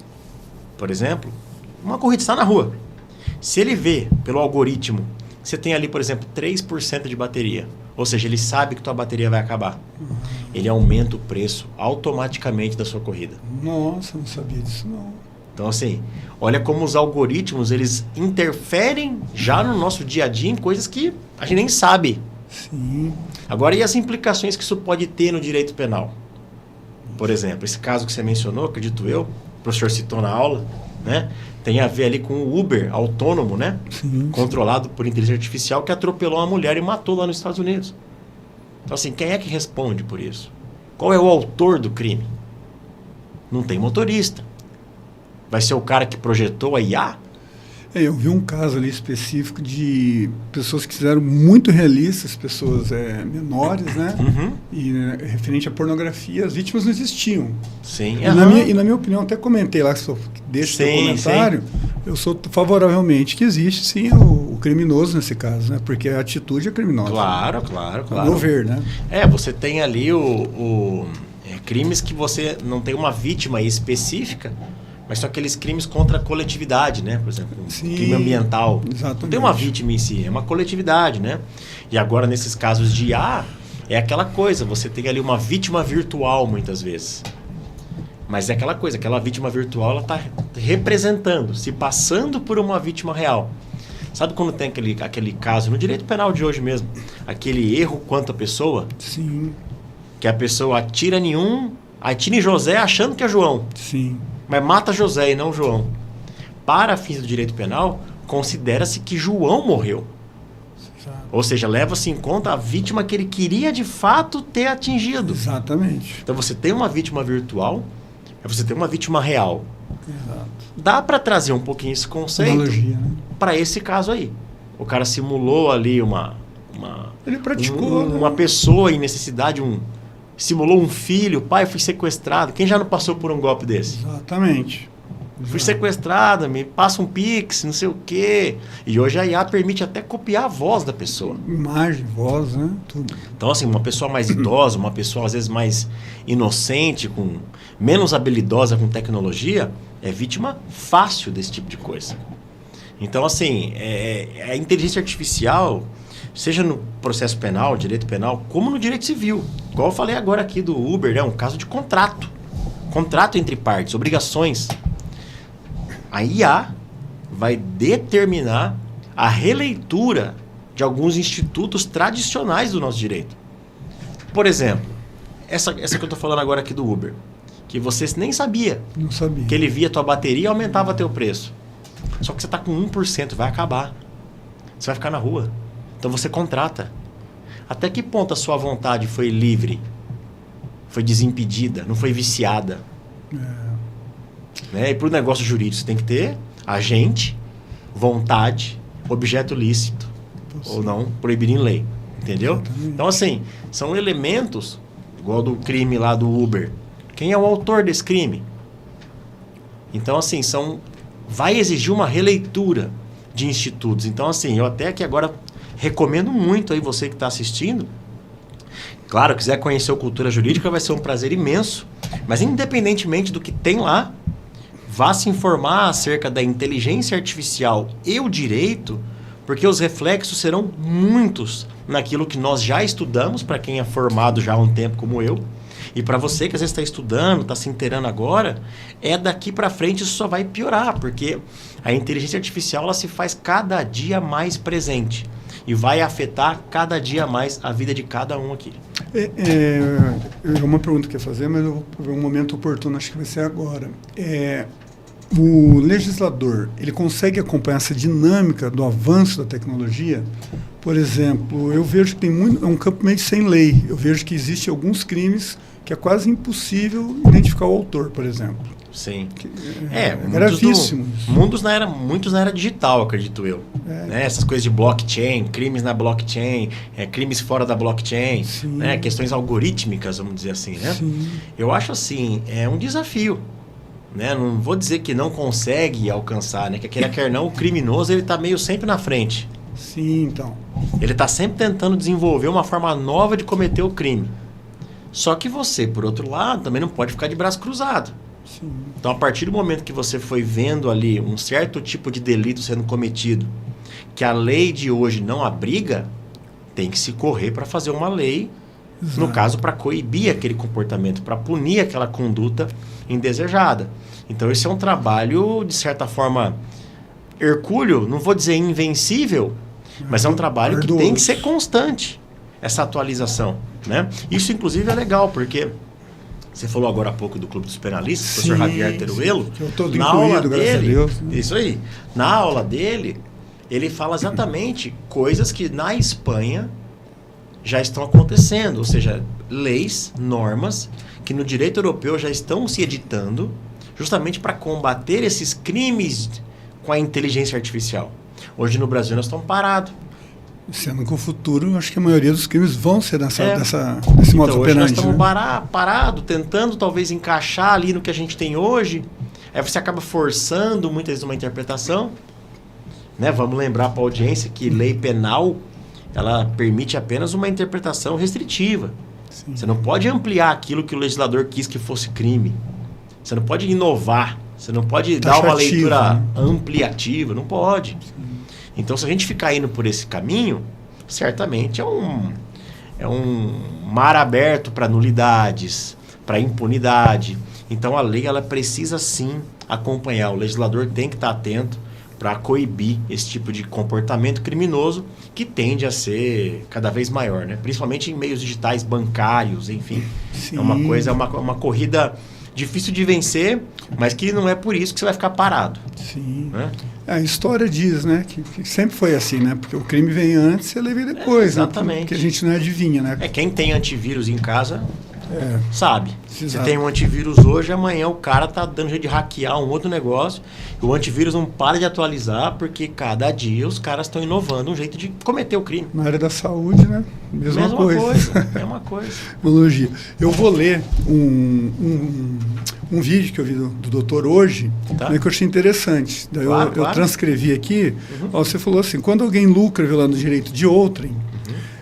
por exemplo, uma corrida está na rua. Se ele vê pelo algoritmo que você tem ali, por exemplo, 3% de bateria, ou seja, ele sabe que tua bateria vai acabar, ele aumenta o preço automaticamente da sua corrida. Nossa, não sabia disso não. Então, assim, olha como os algoritmos, eles interferem já no nosso dia a dia em coisas que a gente nem sabe. Sim. Agora, e as implicações que isso pode ter no direito penal? Por exemplo, esse caso que você mencionou, acredito eu, o professor citou na aula, né? Tem a ver ali com o Uber autônomo, né? Sim. Controlado por inteligência artificial, que atropelou uma mulher e matou lá nos Estados Unidos. Então, assim, quem é que responde por isso? Qual é o autor do crime? Não tem motorista. Vai ser o cara que projetou a IA? Eu vi um caso ali específico de pessoas que fizeram muito realistas, pessoas menores, né? E referente à pornografia, as vítimas não existiam. Sim. E na minha opinião, até comentei lá, deixa o seu comentário, eu sou favoravelmente que existe sim o criminoso nesse caso, né? Porque a atitude é criminosa. Claro. A meu ver, né? Você tem ali crimes que você não tem uma vítima específica, mas são aqueles crimes contra a coletividade, né? Por exemplo, crime ambiental. Exatamente. Não tem uma vítima em si, é uma coletividade, né? E agora, nesses casos de IA, é aquela coisa, você tem ali uma vítima virtual, muitas vezes. Mas é aquela coisa, aquela vítima virtual, ela está representando, se passando por uma vítima real. Sabe quando tem aquele caso, no direito penal de hoje mesmo, aquele erro quanto a pessoa? Sim. Que a pessoa atira em José achando que é João. Sim. Mas mata José e não João. Para fins do direito penal, considera-se que João morreu. Ou seja, leva-se em conta a vítima que ele queria de fato ter atingido. Exatamente. Então você tem uma vítima virtual, você tem uma vítima real. Exato. Dá para trazer um pouquinho esse conceito, né? Para esse caso aí. O cara simulou ali ele praticou, uma pessoa em necessidade, simulou um filho, pai, fui sequestrado. Quem já não passou por um golpe desse? Exatamente. Fui sequestrada, me passa um Pix, não sei o quê. E hoje a IA permite até copiar a voz da pessoa. Imagem, voz, né? Tudo. Então, assim, uma pessoa mais idosa, uma pessoa às vezes mais inocente, menos habilidosa com tecnologia, é vítima fácil desse tipo de coisa. Então, assim, a inteligência artificial, seja no processo penal, direito penal, como no direito civil. Igual eu falei agora aqui do Uber, né? Um caso de contrato. Contrato entre partes, obrigações. A IA vai determinar a releitura de alguns institutos tradicionais do nosso direito. Por exemplo, essa que eu estou falando agora aqui do Uber, que você nem sabia. Não sabia. Que ele via tua bateria e aumentava teu preço. Só que você está com 1%, vai acabar. Você vai ficar na rua. Então você contrata. Até que ponto a sua vontade foi livre? Foi desimpedida? Não foi viciada? Né? E para o negócio jurídico você tem que ter agente, vontade, objeto lícito. Ou não, proibido em lei. Entendeu? Exatamente. Então, assim, são elementos, igual do crime lá do Uber. Quem é o autor desse crime? Então, assim, vai exigir uma releitura de institutos. Então, assim, eu até que agora recomendo muito aí você que está assistindo. Claro, quiser conhecer a cultura jurídica, vai ser um prazer imenso. Mas independentemente do que tem lá, vá se informar acerca da inteligência artificial e o direito, porque os reflexos serão muitos naquilo que nós já estudamos, para quem é formado já há um tempo como eu. E para você que às vezes está estudando, está se inteirando agora, daqui para frente isso só vai piorar, porque a inteligência artificial ela se faz cada dia mais presente e vai afetar cada dia mais a vida de cada um aqui. Uma pergunta que eu ia fazer, mas eu vou ver um momento oportuno, acho que vai ser agora. O legislador, ele consegue acompanhar essa dinâmica do avanço da tecnologia? Por exemplo, eu vejo que é um campo meio sem lei. Eu vejo que existem alguns crimes que é quase impossível identificar o autor, por exemplo. Sim. É gravíssimo. Muitos na era digital, acredito eu. Né? Essas coisas de blockchain, crimes na blockchain, crimes fora da blockchain, né? Questões algorítmicas, vamos dizer assim. Né? Eu acho assim, é um desafio. Né? Não vou dizer que não consegue alcançar, né? Que quer não, o criminoso ele está meio sempre na frente. Sim, então. Ele está sempre tentando desenvolver uma forma nova de cometer o crime. Só que você, por outro lado, também não pode ficar de braço cruzado. Sim. Então, a partir do momento que você foi vendo ali um certo tipo de delito sendo cometido, que a lei de hoje não abriga, tem que se correr para fazer uma lei, no caso, para coibir aquele comportamento, para punir aquela conduta indesejada. Então, esse é um trabalho, de certa forma, hercúleo, não vou dizer invencível, mas é um trabalho que tem que ser constante, essa atualização. Né? Isso, inclusive, é legal, porque você falou agora há pouco do Clube dos Penalistas, o professor Javier Teruelo. Eu estou na aula dele, graças a Deus. Né? Isso aí. Na aula dele, ele fala exatamente coisas que na Espanha já estão acontecendo, ou seja, leis, normas, que no direito europeu já estão se editando, justamente para combater esses crimes com a inteligência artificial. Hoje no Brasil nós estamos parados. Sendo que no futuro, acho que a maioria dos crimes vão ser desse modo então, operante. Hoje nós estamos né? parados, tentando talvez encaixar ali no que a gente tem hoje. Aí você acaba forçando muitas vezes uma interpretação. Né? Vamos lembrar para a audiência que lei penal ela permite apenas uma interpretação restritiva. Sim. Você não pode ampliar aquilo que o legislador quis que fosse crime. Você não pode inovar. Você não pode dar uma leitura ampliativa. Não pode. Sim. Então, se a gente ficar indo por esse caminho, certamente é um mar aberto para nulidades, para impunidade. Então, a lei ela precisa sim acompanhar. O legislador tem que estar atento para coibir esse tipo de comportamento criminoso que tende a ser cada vez maior, né? Principalmente em meios digitais, bancários, enfim. Sim. É uma coisa, uma corrida difícil de vencer, mas que não é por isso que você vai ficar parado. Sim. Né? A história diz, né, que sempre foi assim, né? Porque o crime vem antes e a lei vem depois. Exatamente. Né? Porque a gente não adivinha, né? Quem tem antivírus em casa sabe. Exato. Você tem um antivírus hoje, amanhã o cara tá dando jeito de hackear um outro negócio. E o antivírus não para de atualizar, porque cada dia os caras estão inovando um jeito de cometer o crime. Na área da saúde, né? Mesma coisa. É uma coisa. Tecnologia. Eu vou ler um vídeo que eu vi do doutor hoje, né, que eu achei interessante. Daí Claro. Eu transcrevi aqui. Ó, você falou assim, quando alguém lucra violando o direito de outrem,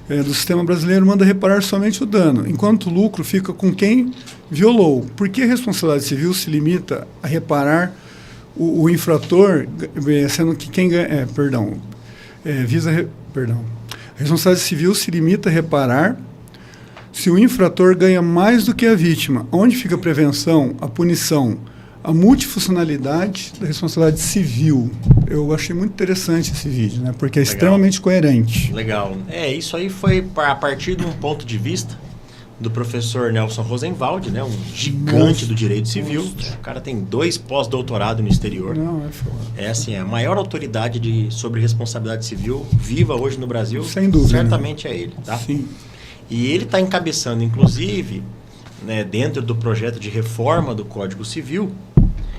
do sistema brasileiro manda reparar somente o dano, enquanto o lucro fica com quem violou. Por que a responsabilidade civil se limita a reparar o infrator, sendo que quem ganha... A responsabilidade civil se limita a reparar se o infrator ganha mais do que a vítima. Onde fica a prevenção, a punição, a multifuncionalidade da responsabilidade civil? Eu achei muito interessante esse vídeo, né? Porque é extremamente coerente. Legal. Isso aí foi a partir de um ponto de vista do professor Nelson Rosenwald, né? Um gigante do direito civil. O cara tem 2 pós-doutorado no exterior. Não, é foda. É assim, a maior autoridade sobre responsabilidade civil viva hoje no Brasil. Sem dúvida. Certamente é ele, tá? Sim. E ele está encabeçando, inclusive, né, dentro do projeto de reforma do Código Civil,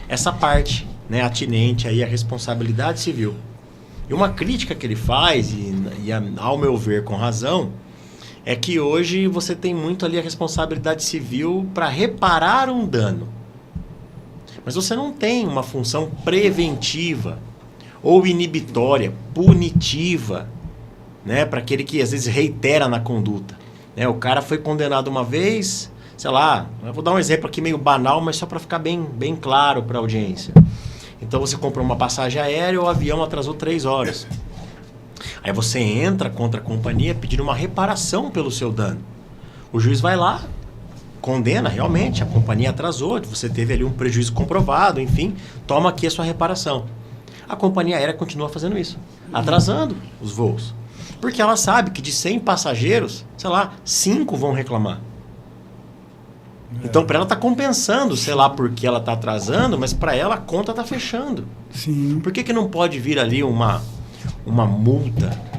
essa parte, né, atinente aí à responsabilidade civil. E uma crítica que ele faz, ao meu ver com razão, é que hoje você tem muito ali a responsabilidade civil para reparar um dano. Mas você não tem uma função preventiva ou inibitória, punitiva, né, para aquele que às vezes reitera na conduta. Né, o cara foi condenado uma vez, sei lá, eu vou dar um exemplo aqui meio banal, mas só para ficar bem claro para a audiência. Então você comprou uma passagem aérea e o avião atrasou 3 horas. Aí você entra contra a companhia pedindo uma reparação pelo seu dano. O juiz vai lá, condena realmente, a companhia atrasou, você teve ali um prejuízo comprovado, enfim, toma aqui a sua reparação. A companhia aérea continua fazendo isso, atrasando os voos. Porque ela sabe que de 100 passageiros, sei lá, 5 vão reclamar. Então, para ela está compensando, sei lá por que ela está atrasando, mas para ela a conta está fechando. Sim. Por que não pode vir ali uma multa?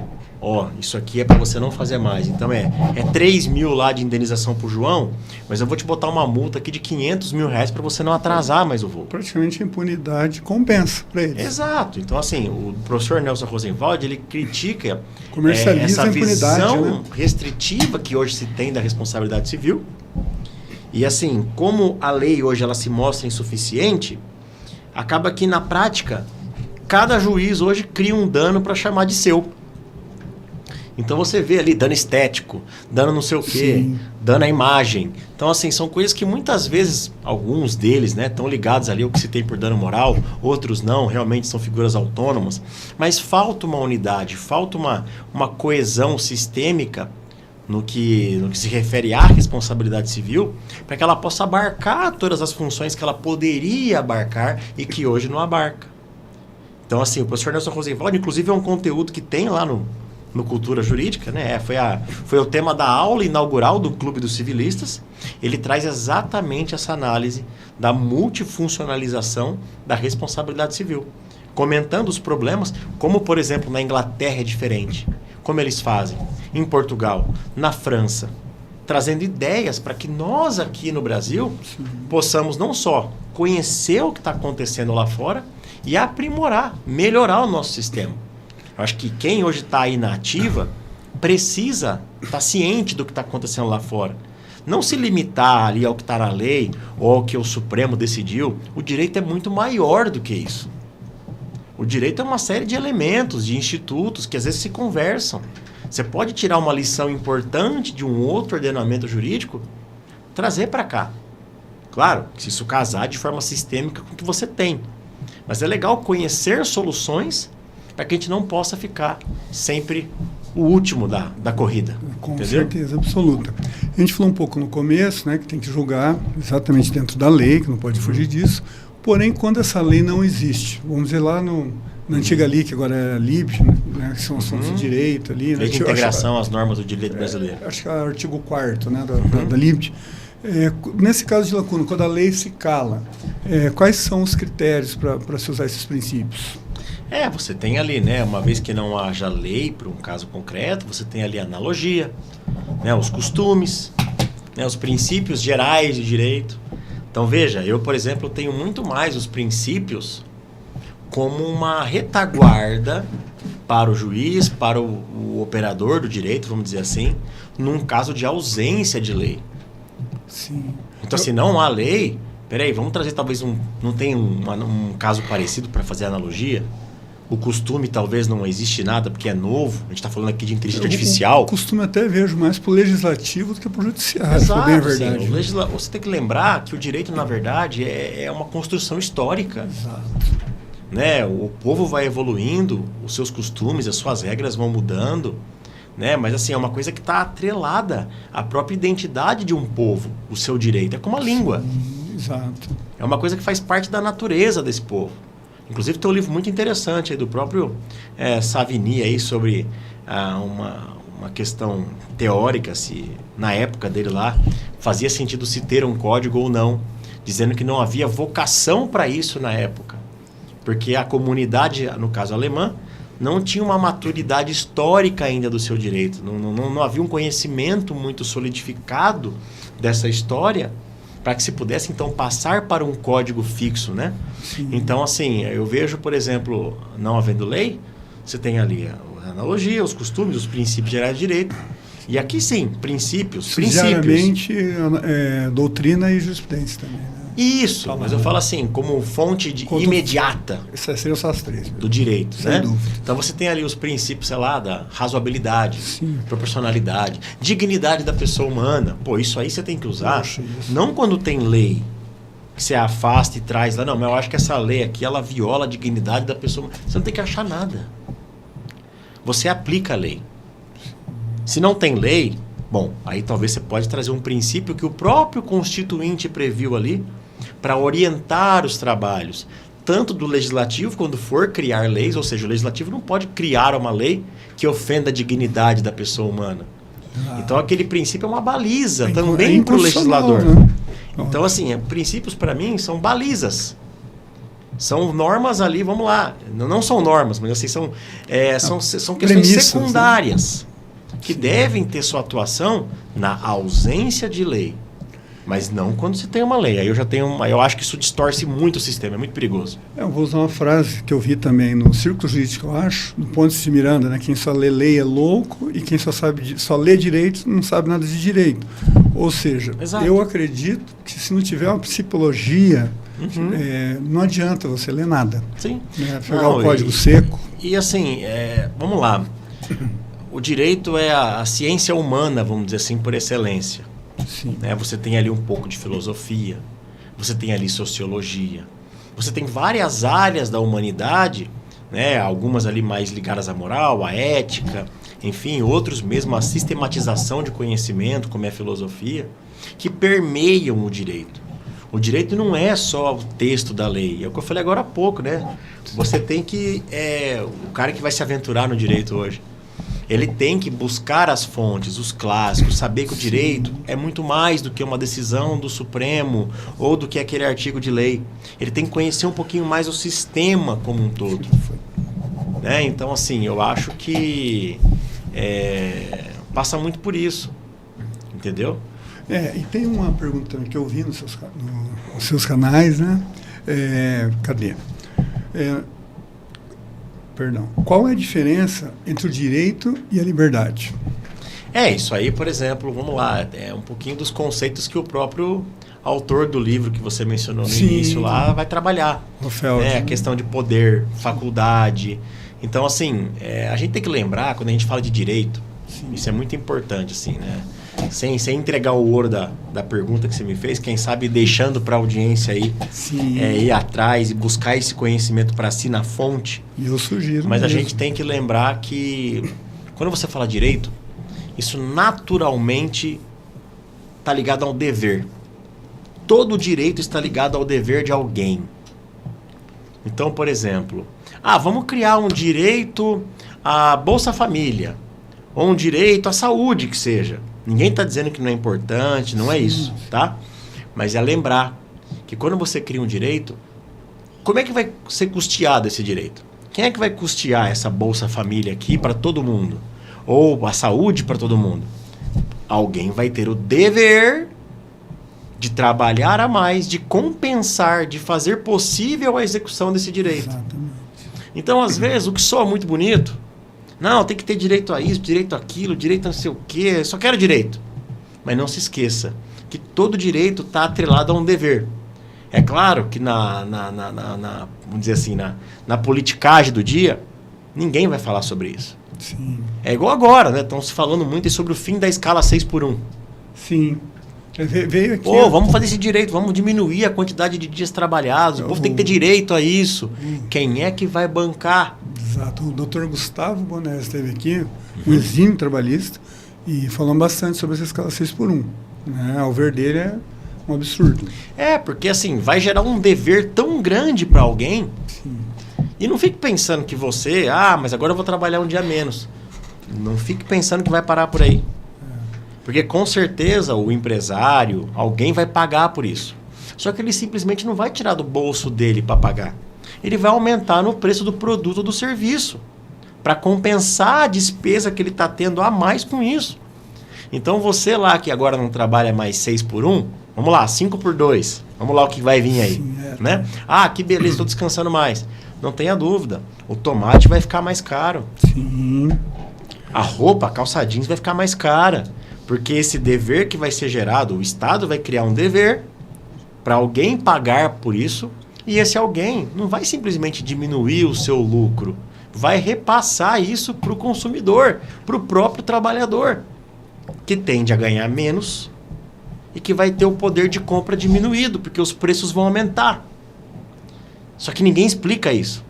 Isso aqui é para você não fazer mais. Então, é 3 mil lá de indenização para o João, mas eu vou te botar uma multa aqui de 500 mil reais para você não atrasar mais o voo. Praticamente a impunidade compensa para eles. Exato. Então, assim, o professor Nelson Rosenwald, ele critica Comercializa essa a impunidade, visão né? restritiva que hoje se tem da responsabilidade civil. E assim, como a lei hoje ela se mostra insuficiente, acaba que na prática, cada juiz hoje cria um dano para chamar de seu. Então você vê ali dano estético, dano não sei o quê, Sim. dano à imagem. Então assim, são coisas que muitas vezes, alguns deles, né, estão ligados ali ao que se tem por dano moral, outros não, realmente são figuras autônomas. Mas falta uma unidade, falta uma coesão sistêmica no que se refere à responsabilidade civil, para que ela possa abarcar todas as funções que ela poderia abarcar e que hoje não abarca. Então, assim, o professor Nelson Rosenwald, inclusive, é um conteúdo que tem lá no Cultura Jurídica, né? Foi o tema da aula inaugural do Clube dos Civilistas. Ele traz exatamente essa análise da multifuncionalização da responsabilidade civil, comentando os problemas, como, por exemplo, na Inglaterra é diferente. Como eles fazem, em Portugal, na França, trazendo ideias para que nós aqui no Brasil possamos não só conhecer o que está acontecendo lá fora e aprimorar, melhorar o nosso sistema. Eu acho que quem hoje está aí na ativa precisa estar ciente do que está acontecendo lá fora. Não se limitar ali ao que está na lei ou ao que o Supremo decidiu. O direito é muito maior do que isso. O direito é uma série de elementos, de institutos que às vezes se conversam. Você pode tirar uma lição importante de um outro ordenamento jurídico, trazer para cá. Claro, se isso casar de forma sistêmica com o que você tem. Mas é legal conhecer soluções para que a gente não possa ficar sempre o último da corrida. Com entendeu? certeza absoluta. A gente falou um pouco no começo, né, que tem que julgar exatamente dentro da lei, que não pode fugir disso. Porém, quando essa lei não existe, vamos dizer lá na antiga lei, que agora é a LIB, né, que são assuntos de direito ali. Né, Lei de integração às normas do direito brasileiro. Acho que é o artigo 4º, né, da LIB. Nesse caso de lacuna, quando a lei se cala, quais são os critérios para se usar esses princípios? Você tem ali, né, uma vez que não haja lei para um caso concreto, você tem ali a analogia, né, os costumes, né, os princípios gerais de direito. Então, veja, eu, por exemplo, tenho muito mais os princípios como uma retaguarda para o juiz, para o operador do direito, vamos dizer assim, num caso de ausência de lei. Sim. Então, se não há lei, peraí, vamos trazer talvez não tem um caso parecido para fazer analogia? O costume talvez não existe nada porque é novo. A gente está falando aqui de inteligência artificial. O costume até vejo mais para o legislativo do que para o judiciário. Exato, bem a verdade. Você tem que lembrar que o direito, na verdade, é uma construção histórica. Exato. Né? O povo vai evoluindo, os seus costumes, as suas regras vão mudando. Né? Mas assim, é uma coisa que está atrelada à própria identidade de um povo, o seu direito. É como a língua. Exato. É uma coisa que faz parte da natureza desse povo. Inclusive tem um livro muito interessante aí do próprio Savigny aí sobre uma questão teórica, se na época dele lá fazia sentido se ter um código ou não, dizendo que não havia vocação para isso na época, porque a comunidade, no caso alemã, não tinha uma maturidade histórica ainda do seu direito, não havia um conhecimento muito solidificado dessa história, para que se pudesse, então, passar para um código fixo, né? Sim. Então, assim, eu vejo, por exemplo, não havendo lei, você tem ali a analogia, os costumes, os princípios gerais de direito. E aqui, sim, princípios. Diariamente, doutrina e jurisprudência também, né? Isso, mas eu falo assim, como fonte imediata. Essas seriam só as três. Do direito, sem né? dúvida. Então você tem ali os princípios, sei lá, da razoabilidade, Sim. proporcionalidade, dignidade da pessoa humana. Pô, isso aí você tem que usar. Poxa, isso. Não quando tem lei, que você afasta e traz lá. Não, mas eu acho que essa lei aqui, ela viola a dignidade da pessoa. Você não tem que achar nada. Você aplica a lei. Se não tem lei, bom, aí talvez você pode trazer um princípio que o próprio Constituinte previu ali, para orientar os trabalhos, tanto do legislativo, quando for criar leis, ou seja, o legislativo não pode criar uma lei que ofenda a dignidade da pessoa humana. Então, aquele princípio é uma baliza também para o legislador. Né? Então, assim, princípios para mim são balizas. São normas ali, vamos lá. Não são normas, mas assim, são questões premissas, secundárias, né? que devem ter sua atuação na ausência de lei. Mas não quando se tem uma lei. Aí eu acho que isso distorce muito o sistema, é muito perigoso. Eu vou usar uma frase que eu vi também no Círculo Jurídico, eu acho, do Pontes de Miranda, né? Quem só lê lei é louco e quem só lê direito não sabe nada de direito. Ou seja, Exato. Eu acredito que se não tiver uma psicologia, não adianta você ler nada. Sim. Né? Pegar o código seco. E assim, vamos lá. O direito é a ciência humana, vamos dizer assim, por excelência. Sim. Né? Você tem ali um pouco de filosofia, você tem ali sociologia, você tem várias áreas da humanidade, né? Algumas ali mais ligadas à moral, à ética, enfim, outros mesmo a sistematização de conhecimento, como é a filosofia, que permeiam o direito. O direito não é só o texto da lei, é o que eu falei agora há pouco, né? Você tem que... o cara que vai se aventurar no direito hoje, ele tem que buscar as fontes, os clássicos, saber que o direito é muito mais do que uma decisão do Supremo ou do que aquele artigo de lei. Ele tem que conhecer um pouquinho mais o sistema como um todo. Né? Então, assim, eu acho que passa muito por isso. Entendeu? E tem uma pergunta também que eu vi nos seus canais, né? Cadê? Perdão. Qual é a diferença entre o direito e a liberdade? Isso aí, por exemplo, vamos lá, é um pouquinho dos conceitos que o próprio autor do livro que você mencionou no início lá vai trabalhar. A questão de poder, faculdade. Então, assim, a gente tem que lembrar, quando a gente fala de direito, isso é muito importante, assim, né? Sem entregar o ouro da pergunta que você me fez, quem sabe deixando para a audiência aí ir atrás e buscar esse conhecimento para si na fonte. E eu sugiro. Mas a gente tem que lembrar que quando você fala direito, isso naturalmente está ligado ao dever. Todo direito está ligado ao dever de alguém. Então, por exemplo, vamos criar um direito à Bolsa Família, ou um direito à saúde, que seja. Ninguém está dizendo que não é importante, não é isso, tá? Mas é lembrar que quando você cria um direito, como é que vai ser custeado esse direito? Quem é que vai custear essa Bolsa Família aqui para todo mundo? Ou a saúde para todo mundo? Alguém vai ter o dever de trabalhar a mais, de compensar, de fazer possível a execução desse direito. Exatamente. Então, às vezes, o que soa muito bonito, não, tem que ter direito a isso, direito àquilo, direito a não sei o quê, só quero direito. Mas não se esqueça que todo direito está atrelado a um dever. É claro que vamos dizer assim, na politicagem do dia, ninguém vai falar sobre isso. Sim. É igual agora, né? Estão se falando muito sobre o fim da escala 6x1. Sim. Veio aqui. Pô, vamos fazer esse direito, vamos diminuir a quantidade de dias trabalhados, o povo tem que ter direito a isso. Quem é que vai bancar? Exato. O doutor Gustavo Bonés esteve aqui, um exímio trabalhista, e falando bastante sobre essa escala 6x1. Né? Ao ver dele é um absurdo. Porque assim, vai gerar um dever tão grande para alguém. Sim. E não fique pensando que você, mas agora eu vou trabalhar um dia menos. Não fique pensando que vai parar por aí. Porque com certeza o empresário, alguém vai pagar por isso. Só que ele simplesmente não vai tirar do bolso dele para pagar. Ele vai aumentar no preço do produto ou do serviço, para compensar a despesa que ele está tendo a mais com isso. Então você lá que agora não trabalha mais 6x1, vamos lá, 5x2. Vamos lá o que vai vir aí. Sim, né? Que beleza, estou descansando mais. Não tenha dúvida, o tomate vai ficar mais caro. Sim. A roupa, a calça jeans vai ficar mais cara. Porque esse dever que vai ser gerado, o Estado vai criar um dever para alguém pagar por isso, e esse alguém não vai simplesmente diminuir o seu lucro, vai repassar isso para o consumidor, para o próprio trabalhador, que tende a ganhar menos e que vai ter o poder de compra diminuído, porque os preços vão aumentar. Só que ninguém explica isso.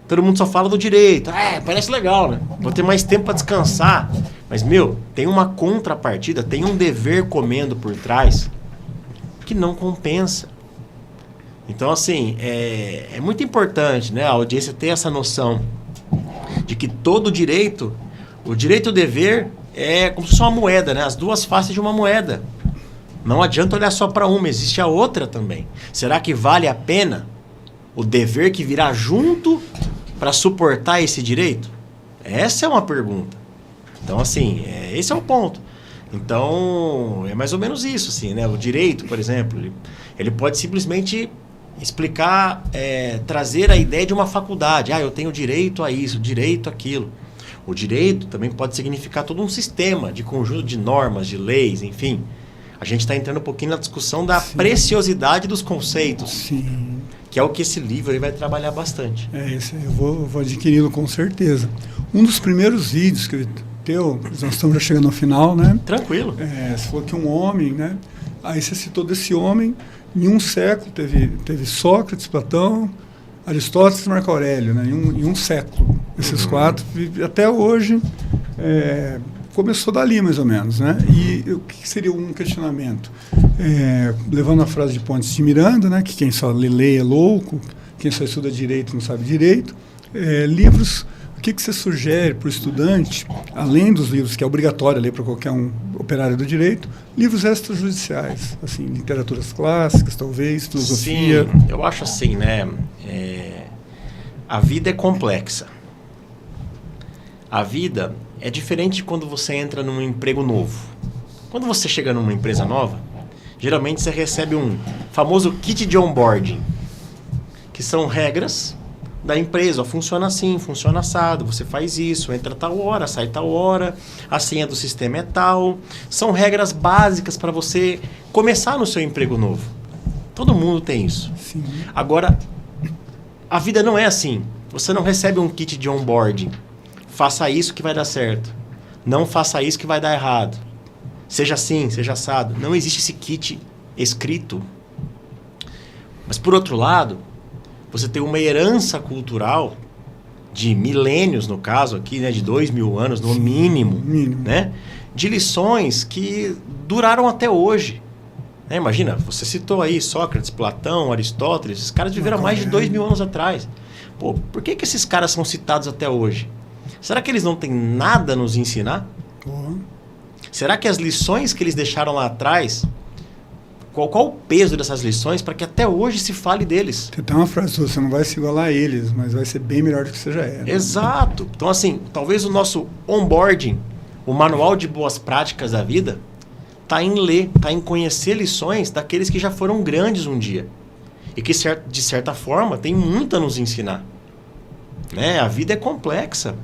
Todo mundo só fala do direito. Parece legal, né? Vou ter mais tempo para descansar. Mas, tem uma contrapartida, tem um dever comendo por trás que não compensa. Então, assim, é muito importante, né, a audiência ter essa noção de que todo direito, o direito e o dever é como se fosse uma moeda, né? As duas faces de uma moeda. Não adianta olhar só para uma, existe a outra também. Será que vale a pena o dever que virá junto para suportar esse direito? Essa é uma pergunta. Então, assim, esse é o ponto. Então, é mais ou menos isso, assim, né? O direito, por exemplo, ele pode simplesmente explicar, trazer a ideia de uma faculdade. Eu tenho direito a isso, direito àquilo. O direito também pode significar todo um sistema de conjunto de normas, de leis, enfim. A gente está entrando um pouquinho na discussão da preciosidade dos conceitos. Sim. Que é o que esse livro aí vai trabalhar bastante. Esse eu vou adquiri-lo com certeza. Um dos primeiros vídeos que nós estamos já chegando ao final, né? Tranquilo. Você falou que um homem, né? Aí você citou desse homem, em um século teve Sócrates, Platão, Aristóteles e Marco Aurélio, né? Em um século. Esses quatro, até hoje, começou dali mais ou menos, né? E o que seria um questionamento? Levando a frase de Pontes de Miranda, né? Que quem só lê é louco, quem só estuda direito não sabe direito. Livros, o que você sugere para o estudante, além dos livros que é obrigatório ler para qualquer um operário do direito, livros extrajudiciais, assim, literaturas clássicas, talvez, filosofia? Sim, eu acho assim, né? A vida é complexa. A vida é diferente de quando você entra num emprego novo. Quando você chega numa empresa nova, geralmente você recebe um famoso kit de onboarding, que são regras da empresa. Funciona assim, funciona assado, você faz isso, entra tal hora, sai tal hora, a senha do sistema é tal. São regras básicas para você começar no seu emprego novo. Todo mundo tem isso. Sim. Agora, a vida não é assim. Você não recebe um kit de onboarding. Faça isso que vai dar certo. Não faça isso que vai dar errado. Seja assim, seja assado. Não existe esse kit escrito. Mas, por outro lado, você tem uma herança cultural de milênios, no caso aqui, né, de 2000 anos, no mínimo, né, de lições que duraram até hoje. Imagina, você citou aí Sócrates, Platão, Aristóteles, esses caras viveram mais de 2000 anos atrás. Pô, por que esses caras são citados até hoje? Será que eles não têm nada a nos ensinar? Será que as lições que eles deixaram lá atrás, Qual o peso dessas lições para que até hoje se fale deles? Tem até uma frase sua, você não vai se igualar a eles, mas vai ser bem melhor do que você já é. Né? Exato. Então, assim, talvez o nosso onboarding, o manual de boas práticas da vida, está em ler, está em conhecer lições daqueles que já foram grandes um dia. E que, de certa forma, tem muito a nos ensinar. Né? A vida é complexa.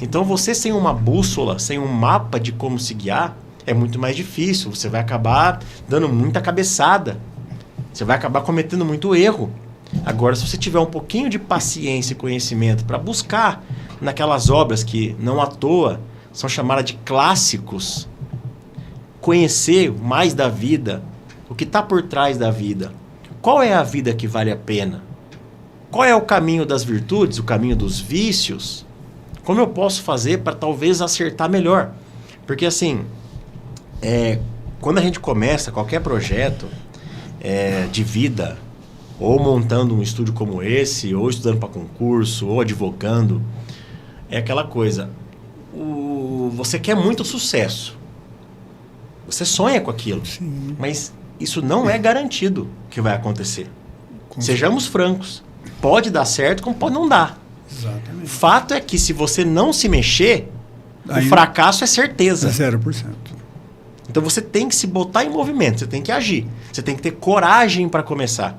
Então, você sem uma bússola, sem um mapa de como se guiar, é muito mais difícil. Você vai acabar dando muita cabeçada. Você vai acabar cometendo muito erro. Agora, se você tiver um pouquinho de paciência e conhecimento para buscar naquelas obras que, não à toa, são chamadas de clássicos, conhecer mais da vida, o que está por trás da vida. Qual é a vida que vale a pena? Qual é o caminho das virtudes, o caminho dos vícios? Como eu posso fazer para talvez acertar melhor? Porque assim, quando a gente começa qualquer projeto de vida, ou montando um estúdio como esse, ou estudando para concurso, ou advogando, é aquela coisa, você quer muito sucesso. Você sonha com aquilo. Sim. Mas isso não é garantido que vai acontecer. Sejamos francos. Pode dar certo, como pode não dar. Exatamente. O fato é que se você não se mexer, o fracasso é certeza. 0%. Então você tem que se botar em movimento, você tem que agir. Você tem que ter coragem para começar.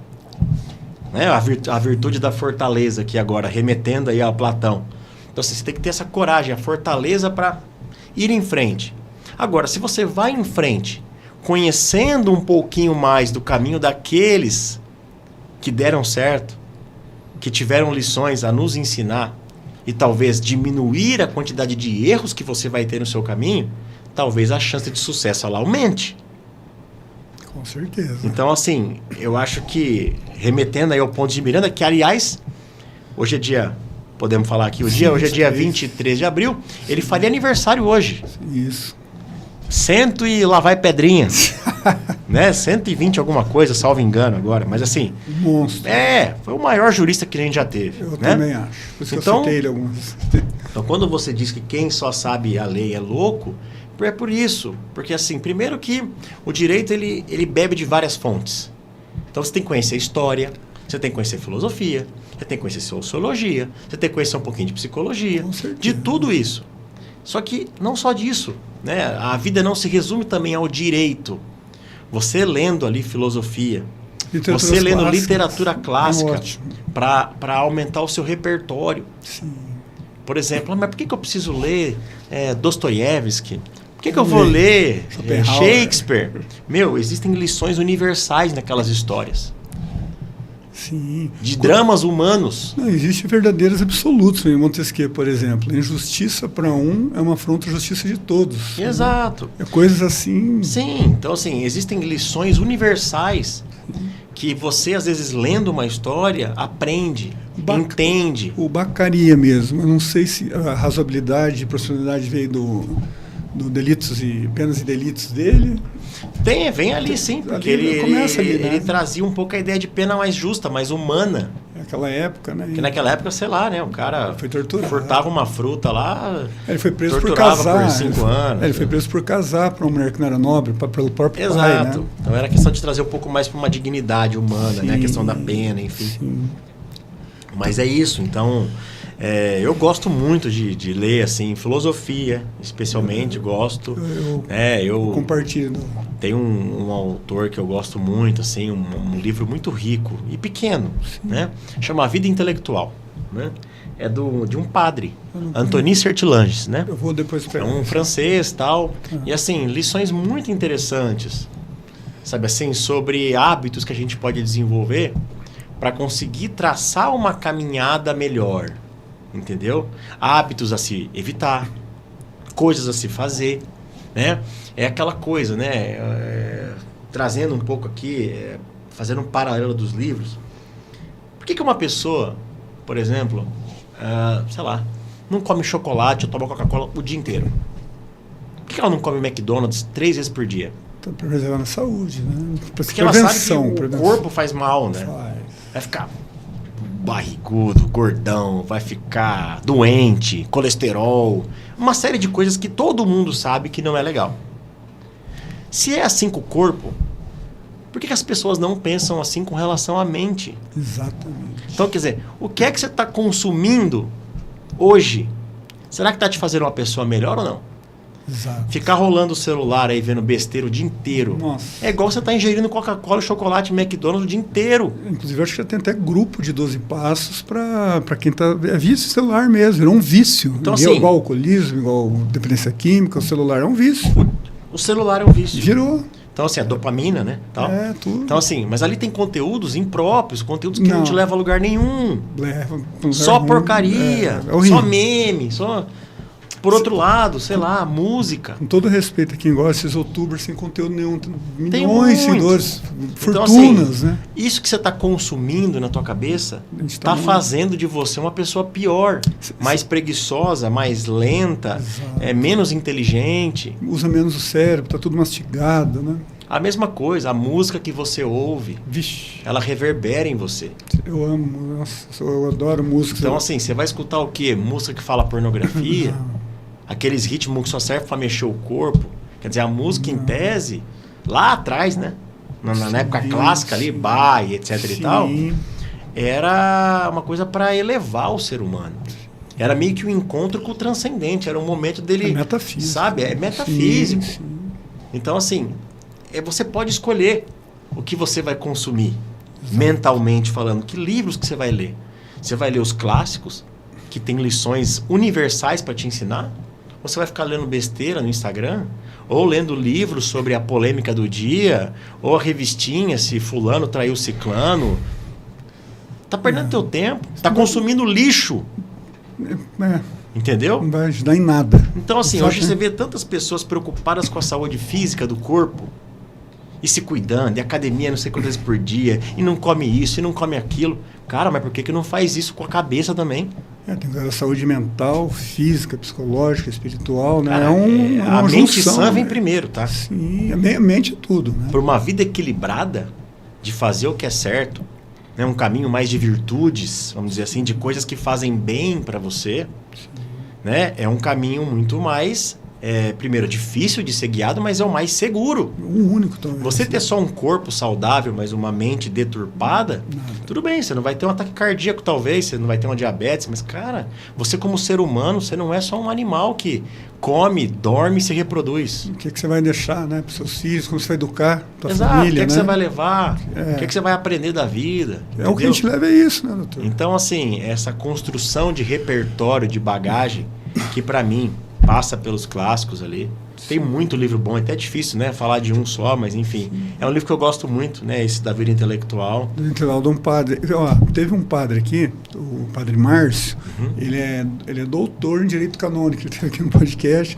Né? A virtude da fortaleza aqui agora, remetendo aí a Platão. Então você tem que ter essa coragem, a fortaleza para ir em frente. Agora, se você vai em frente, conhecendo um pouquinho mais do caminho daqueles que deram certo, que tiveram lições a nos ensinar, e talvez diminuir a quantidade de erros que você vai ter no seu caminho, talvez a chance de sucesso ela aumente. Com certeza. Então, assim, eu acho que, remetendo aí ao ponto de Miranda, que, aliás, hoje é dia... Podemos falar aqui o dia? Hoje é dia 23 de abril. Ele faria aniversário hoje. Isso. 100 e lá vai pedrinha. Né? 120 alguma coisa, salvo engano agora. Mas assim... Monstro. Foi o maior jurista que a gente já teve. Eu né? também acho. Por isso então, eu citei ele algumas. Então, quando você diz que quem só sabe a lei é louco, é por isso. Porque assim, primeiro que o direito ele bebe de várias fontes. Então, você tem que conhecer história, você tem que conhecer filosofia, você tem que conhecer sociologia, você tem que conhecer um pouquinho de psicologia, de tudo isso. Só que não só disso, né? A vida não se resume também ao direito. Você lendo ali filosofia, você lendo literatura clássica para aumentar o seu repertório. Sim. Por exemplo, mas por que eu preciso ler Dostoiévski? Por que eu vou ler Shakespeare? Meu, existem lições universais naquelas histórias. Sim. De dramas humanos. Não, existem verdadeiros absolutos em Montesquieu, por exemplo. Injustiça para um é uma afronta à justiça de todos. Exato. É coisas assim... Sim, então assim, existem lições universais que você, às vezes, lendo uma história, aprende, entende. O Beccaria mesmo, eu não sei se a razoabilidade e profissionalidade veio do delitos e penas e delitos dele. Vem ali sim, porque ele trazia um pouco a ideia de pena mais justa, mais humana. Naquela época, né? Porque naquela época, sei lá, né? O cara foi torturado. Furtava uma fruta lá, ele foi preso por casar. Por 5 anos. Ele foi preso por casar para uma mulher que não era nobre, pelo próprio pai, né? Exato. Então era questão de trazer um pouco mais para uma dignidade humana, sim, né? A questão da pena, enfim. Sim. Mas é isso, então... eu gosto muito de ler, assim, filosofia, especialmente, gosto. Eu compartilho. Tem um autor que eu gosto muito, assim, um livro muito rico e pequeno, né? Chama A Vida Intelectual, né? É de um padre, Antony Sertilanges, né? Eu vou depois pegar. É um francês, tal. E, assim, lições muito interessantes, sabe, assim, sobre hábitos que a gente pode desenvolver para conseguir traçar uma caminhada melhor. Entendeu? Hábitos a se evitar, coisas a se fazer, né? É aquela coisa, né? Trazendo um pouco aqui, fazendo um paralelo dos livros. Por que uma pessoa, por exemplo, sei lá, não come chocolate ou toma Coca-Cola o dia inteiro? Por que ela não come McDonald's 3 vezes por dia? Para preservar a saúde, né? Porque ela sabe que o corpo faz mal, né? Vai ficar barrigudo, gordão, vai ficar doente, colesterol, uma série de coisas que todo mundo sabe que não é legal. Se é assim com o corpo, Por que as pessoas não pensam assim com relação à mente? Exatamente. Então, quer dizer, o que é que você está consumindo hoje? Será que está te fazendo uma pessoa melhor ou não? Exato. Ficar rolando o celular aí, vendo besteira o dia inteiro. Nossa. É igual você tá ingerindo Coca-Cola, chocolate, McDonald's o dia inteiro. Inclusive, acho que já tem até grupo de 12 passos para quem tá... É vício celular mesmo, virou um vício. Então, É assim, igual alcoolismo, igual dependência química, o celular é um vício. O celular é um vício. Virou. Então, assim, a dopamina, né? Tal. É, tudo. Então, assim, mas ali tem conteúdos impróprios, conteúdos que não te Não. levam a lugar nenhum. Leva pra um Só lugar ruim. porcaria, É horrível. só meme, só... Por outro lado, sei lá, música. Com todo respeito a quem gosta desses youtubers sem conteúdo nenhum, tem Tem milhões de muito. seguidores, Então, fortunas, assim, né? Isso que você está consumindo na tua cabeça A gente tá está fazendo de você uma pessoa pior, mais preguiçosa, mais lenta, Exato. menos inteligente. Usa menos o cérebro, tá tudo mastigado, né? A mesma coisa, a música que você ouve, Vixe, ela reverbera em você. eu amo, nossa, eu adoro música. Então, assim, você vai escutar o quê? Música que fala pornografia? Não. Aqueles ritmos que só servem para mexer o corpo. Quer dizer, a música em tese, lá atrás, né? Na época clássica ali, Bach, etc e tal, era uma coisa para elevar o ser humano. Era meio que um encontro com o transcendente, era um momento dele... É metafísico. Sabe? É metafísico. Sim. Então, assim, você pode escolher o que você vai consumir, mentalmente falando. Que livros que você vai ler? Você vai ler os clássicos, que tem lições universais para te ensinar? Ou você vai ficar lendo besteira no Instagram? Ou lendo livros sobre a polêmica do dia? Ou a revistinha, se fulano traiu ciclano? Tá perdendo teu tempo. Tá consumindo lixo. É, Entendeu? não vai ajudar em nada. Então, assim, Exato. hoje você vê tantas pessoas preocupadas com a saúde física do corpo e se cuidando, e academia não sei quantas vezes por dia, e não come isso, e não come aquilo. Cara, mas por que não faz isso com a cabeça também? Tem a saúde mental, física, psicológica, espiritual, né? Cara, uma a mente junção, sã vem né? primeiro, tá? Sim, a mente é tudo, né? Por uma vida equilibrada, de fazer o que é certo, né? Um caminho mais de virtudes, vamos dizer assim, de coisas que fazem bem para você, né? É um caminho muito mais, primeiro, difícil de ser guiado, mas é o mais seguro. O único, talvez. Você ter só um corpo saudável, mas uma mente deturpada, tudo bem, você não vai ter um ataque cardíaco talvez, você não vai ter uma diabetes, mas cara, você como ser humano, você não é só um animal que come, dorme e se reproduz. O que você vai deixar, né, para seus filhos, como você vai educar tua Exato, família, o que né? você vai levar, o que você vai aprender da vida. É o que a gente leva, é isso, né, doutor? Então, assim, essa construção de repertório, de bagagem, que para mim passa pelos clássicos ali. Tem muito livro bom, é até difícil, né, falar de um só, mas enfim. É um livro que eu gosto muito, né, esse da vida intelectual. De um padre. Ó, teve um padre aqui, o padre Márcio, ele é doutor em Direito Canônico, ele esteve aqui no podcast.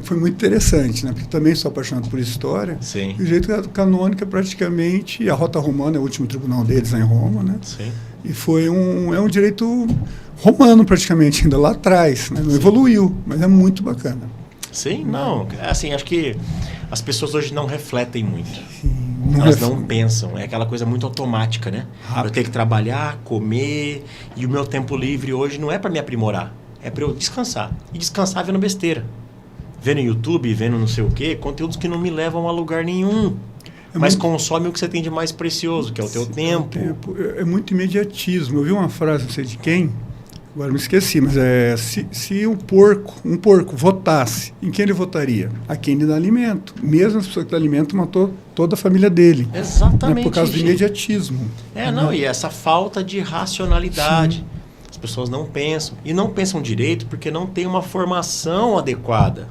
Foi muito interessante, né, porque eu também sou apaixonado por história. Sim. E o Direito Canônico é praticamente a Rota Romana, é o último tribunal deles lá em Roma, né? Sim. E foi um direito romano praticamente, ainda lá atrás, né? Não evoluiu, mas é muito bacana. Sim, não. Assim, acho que as pessoas hoje não refletem muito. Sim, Elas não pensam. É aquela coisa muito automática, né? Rápido. Eu tenho que trabalhar, comer, e o meu tempo livre hoje não é para me aprimorar. É para eu descansar. E descansar vendo besteira. Vendo YouTube, vendo não sei o quê, conteúdos que não me levam a lugar nenhum. Mas consome o que você tem de mais precioso, que é o teu tempo. É muito imediatismo. Eu vi uma frase, não sei de quem, agora me esqueci, mas se um porco votasse, em quem ele votaria? A quem lhe dá alimento. Mesmo as pessoas que dão alimento matou toda a família dele. Exatamente. Né, por causa do gente. imediatismo. Não, e essa falta de racionalidade. Sim. As pessoas não pensam. E não pensam direito porque não tem uma formação adequada.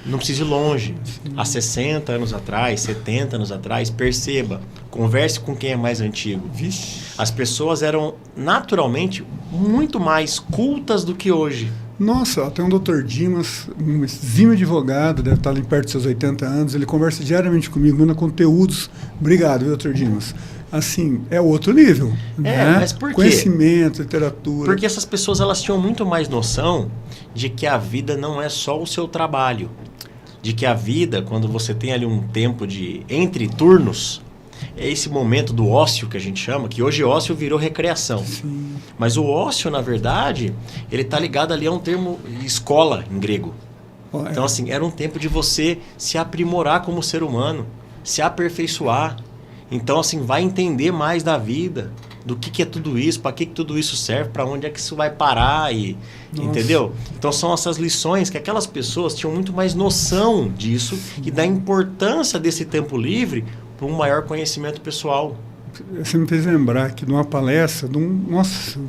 Não precisa ir longe. Sim. Há 60 anos atrás, 70 anos atrás, perceba, converse com quem é mais antigo. Vixe. As pessoas eram naturalmente muito mais cultas do que hoje. Nossa, ó, tem um Dr. Dimas, um exímio advogado, deve estar ali perto dos seus 80 anos, ele conversa diariamente comigo, manda conteúdos. Obrigado, viu, Dr. Dimas? Assim, é outro nível. Né? Mas por quê? Conhecimento, literatura. Porque essas pessoas elas tinham muito mais noção de que a vida não é só o seu trabalho. De que a vida, quando você tem ali um tempo de entre turnos, é esse momento do ócio que a gente chama, que hoje ócio virou recreação. Sim. Mas o ócio, na verdade, ele está ligado ali a um termo escola, em grego. Então, assim, era um tempo de você se aprimorar como ser humano. se aperfeiçoar. Então, assim, vai entender mais da vida, do que é tudo isso, para que tudo isso serve, para onde é que isso vai parar, entendeu? Então, são essas lições que aquelas pessoas tinham muito mais noção disso e da importância desse tempo livre para um maior conhecimento pessoal. Você me fez lembrar que numa palestra de um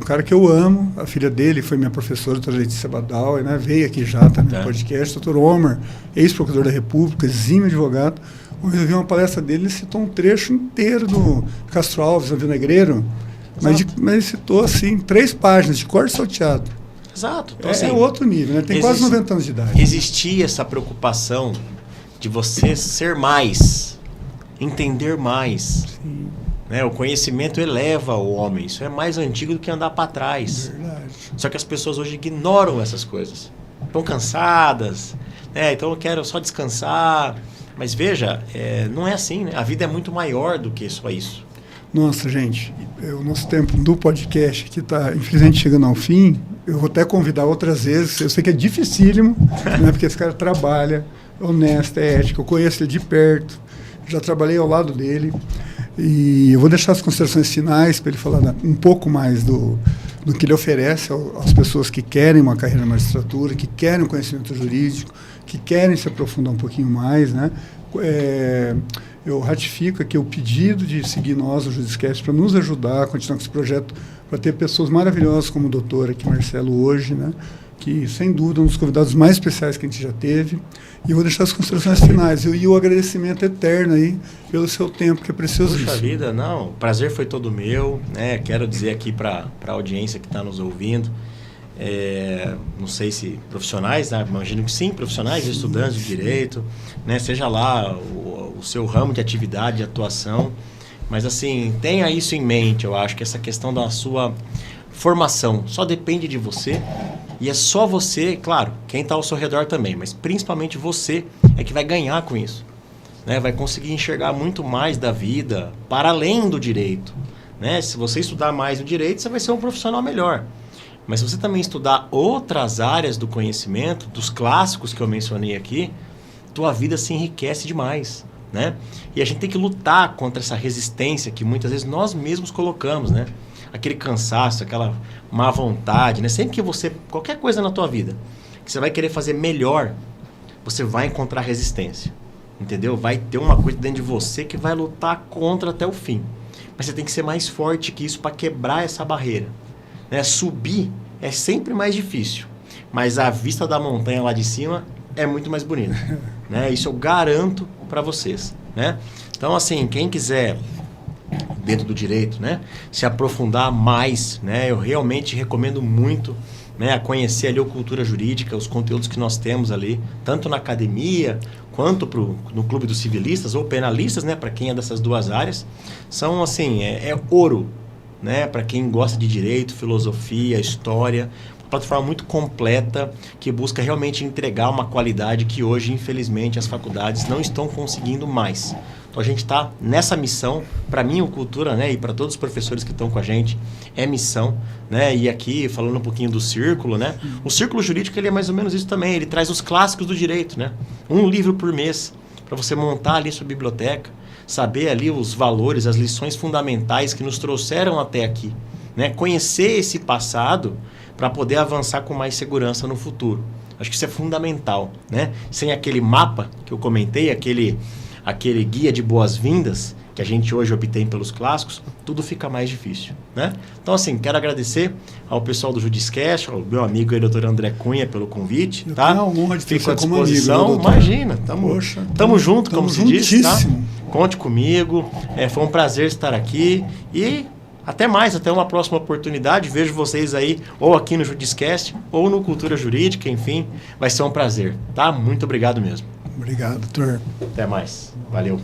cara que eu amo, a filha dele foi minha professora, doutora Letícia Badal, né, veio aqui já, tá no podcast, doutor Homer, ex-procurador da República, exímio advogado. Eu vi uma palestra dele, ele citou um trecho inteiro do Castro Alves, Navio Negreiro, mas ele citou, assim, 3 páginas, de cor salteado. Exato. Então, é outro nível, né? Tem quase 90 anos de idade. Existia essa preocupação de você ser mais, entender mais. Sim. Né? O conhecimento eleva o homem. Isso é mais antigo do que andar para trás. Verdade. Só que as pessoas hoje ignoram essas coisas. Estão cansadas. Né? Então eu quero só descansar. Mas veja, não é assim. Né? A vida é muito maior do que só isso. Nossa, gente, o nosso tempo do podcast que está, infelizmente, chegando ao fim. Eu vou até convidar outras vezes. Eu sei que é dificílimo, né? Porque esse cara trabalha, é honesto, é ético. Eu conheço ele de perto. Já trabalhei ao lado dele. E eu vou deixar as considerações finais para ele falar um pouco mais do que ele oferece às pessoas que querem uma carreira na magistratura, que querem um conhecimento jurídico, que querem se aprofundar um pouquinho mais, né? Eu ratifico aqui o pedido de seguir nós, o Judiscast, para nos ajudar a continuar com esse projeto, para ter pessoas maravilhosas como o doutor aqui, Marcelo, hoje, né? Que, sem dúvida, é um dos convidados mais especiais que a gente já teve. E eu vou deixar as considerações finais. E o agradecimento eterno aí pelo seu tempo, que é preciosíssimo. Puxa vida, não. O prazer foi todo meu. Né? Quero dizer aqui para a audiência que está nos ouvindo, não sei se profissionais, né? Imagino que sim, profissionais, estudantes de direito, né? Seja lá o seu ramo de atividade, de atuação. Mas, assim, tenha isso em mente. Eu acho que essa questão da sua formação só depende de você. E é só você, claro, quem está ao seu redor também, mas principalmente você é que vai ganhar com isso. Né? Vai conseguir enxergar muito mais da vida para além do direito. Né? Se você estudar mais o direito, você vai ser um profissional melhor. Mas se você também estudar outras áreas do conhecimento, dos clássicos que eu mencionei aqui, tua vida se enriquece demais. Né? E a gente tem que lutar contra essa resistência que muitas vezes nós mesmos colocamos, né? Aquele cansaço, aquela má vontade, né? Sempre que você, qualquer coisa na tua vida, que você vai querer fazer melhor, você vai encontrar resistência, entendeu? Vai ter uma coisa dentro de você que vai lutar contra até o fim. Mas você tem que ser mais forte que isso para quebrar essa barreira. Né? Subir é sempre mais difícil, mas a vista da montanha lá de cima é muito mais bonita. Né? Isso eu garanto para vocês. Né? Então, assim, quem quiser, dentro do direito, né, se aprofundar mais, né, eu realmente recomendo muito, né, a conhecer ali o Cultura Jurídica, os conteúdos que nós temos ali, tanto na academia, quanto no Clube dos Civilistas ou Penalistas, né, para quem é dessas duas áreas, são assim, ouro, né, para quem gosta de direito, filosofia, história, uma plataforma muito completa, que busca realmente entregar uma qualidade que hoje, infelizmente, as faculdades não estão conseguindo mais. Então a gente está nessa missão, para mim o Cultura, né, e para todos os professores que estão com a gente, é missão, né, e aqui falando um pouquinho do círculo, né, o círculo jurídico ele é mais ou menos isso também, ele traz os clássicos do direito, né, um livro por mês, para você montar ali sua biblioteca, saber ali os valores, as lições fundamentais que nos trouxeram até aqui, né, conhecer esse passado para poder avançar com mais segurança no futuro. Acho que isso é fundamental, né, sem aquele mapa que eu comentei, aquele guia de boas-vindas que a gente hoje obtém pelos clássicos, tudo fica mais difícil, né? Então, assim, quero agradecer ao pessoal do Judiscast, ao meu amigo aí, doutor André Cunha, pelo convite, tá? É uma honra de ter Fico à você como disposição. amigo, Imagina, tamo junto, como se diz, tá? Conte comigo, foi um prazer estar aqui e até mais, até uma próxima oportunidade. Vejo vocês aí, ou aqui no Judiscast, ou no Cultura Jurídica, enfim, vai ser um prazer, tá? Muito obrigado mesmo. Obrigado, doutor. Até mais. Valeu.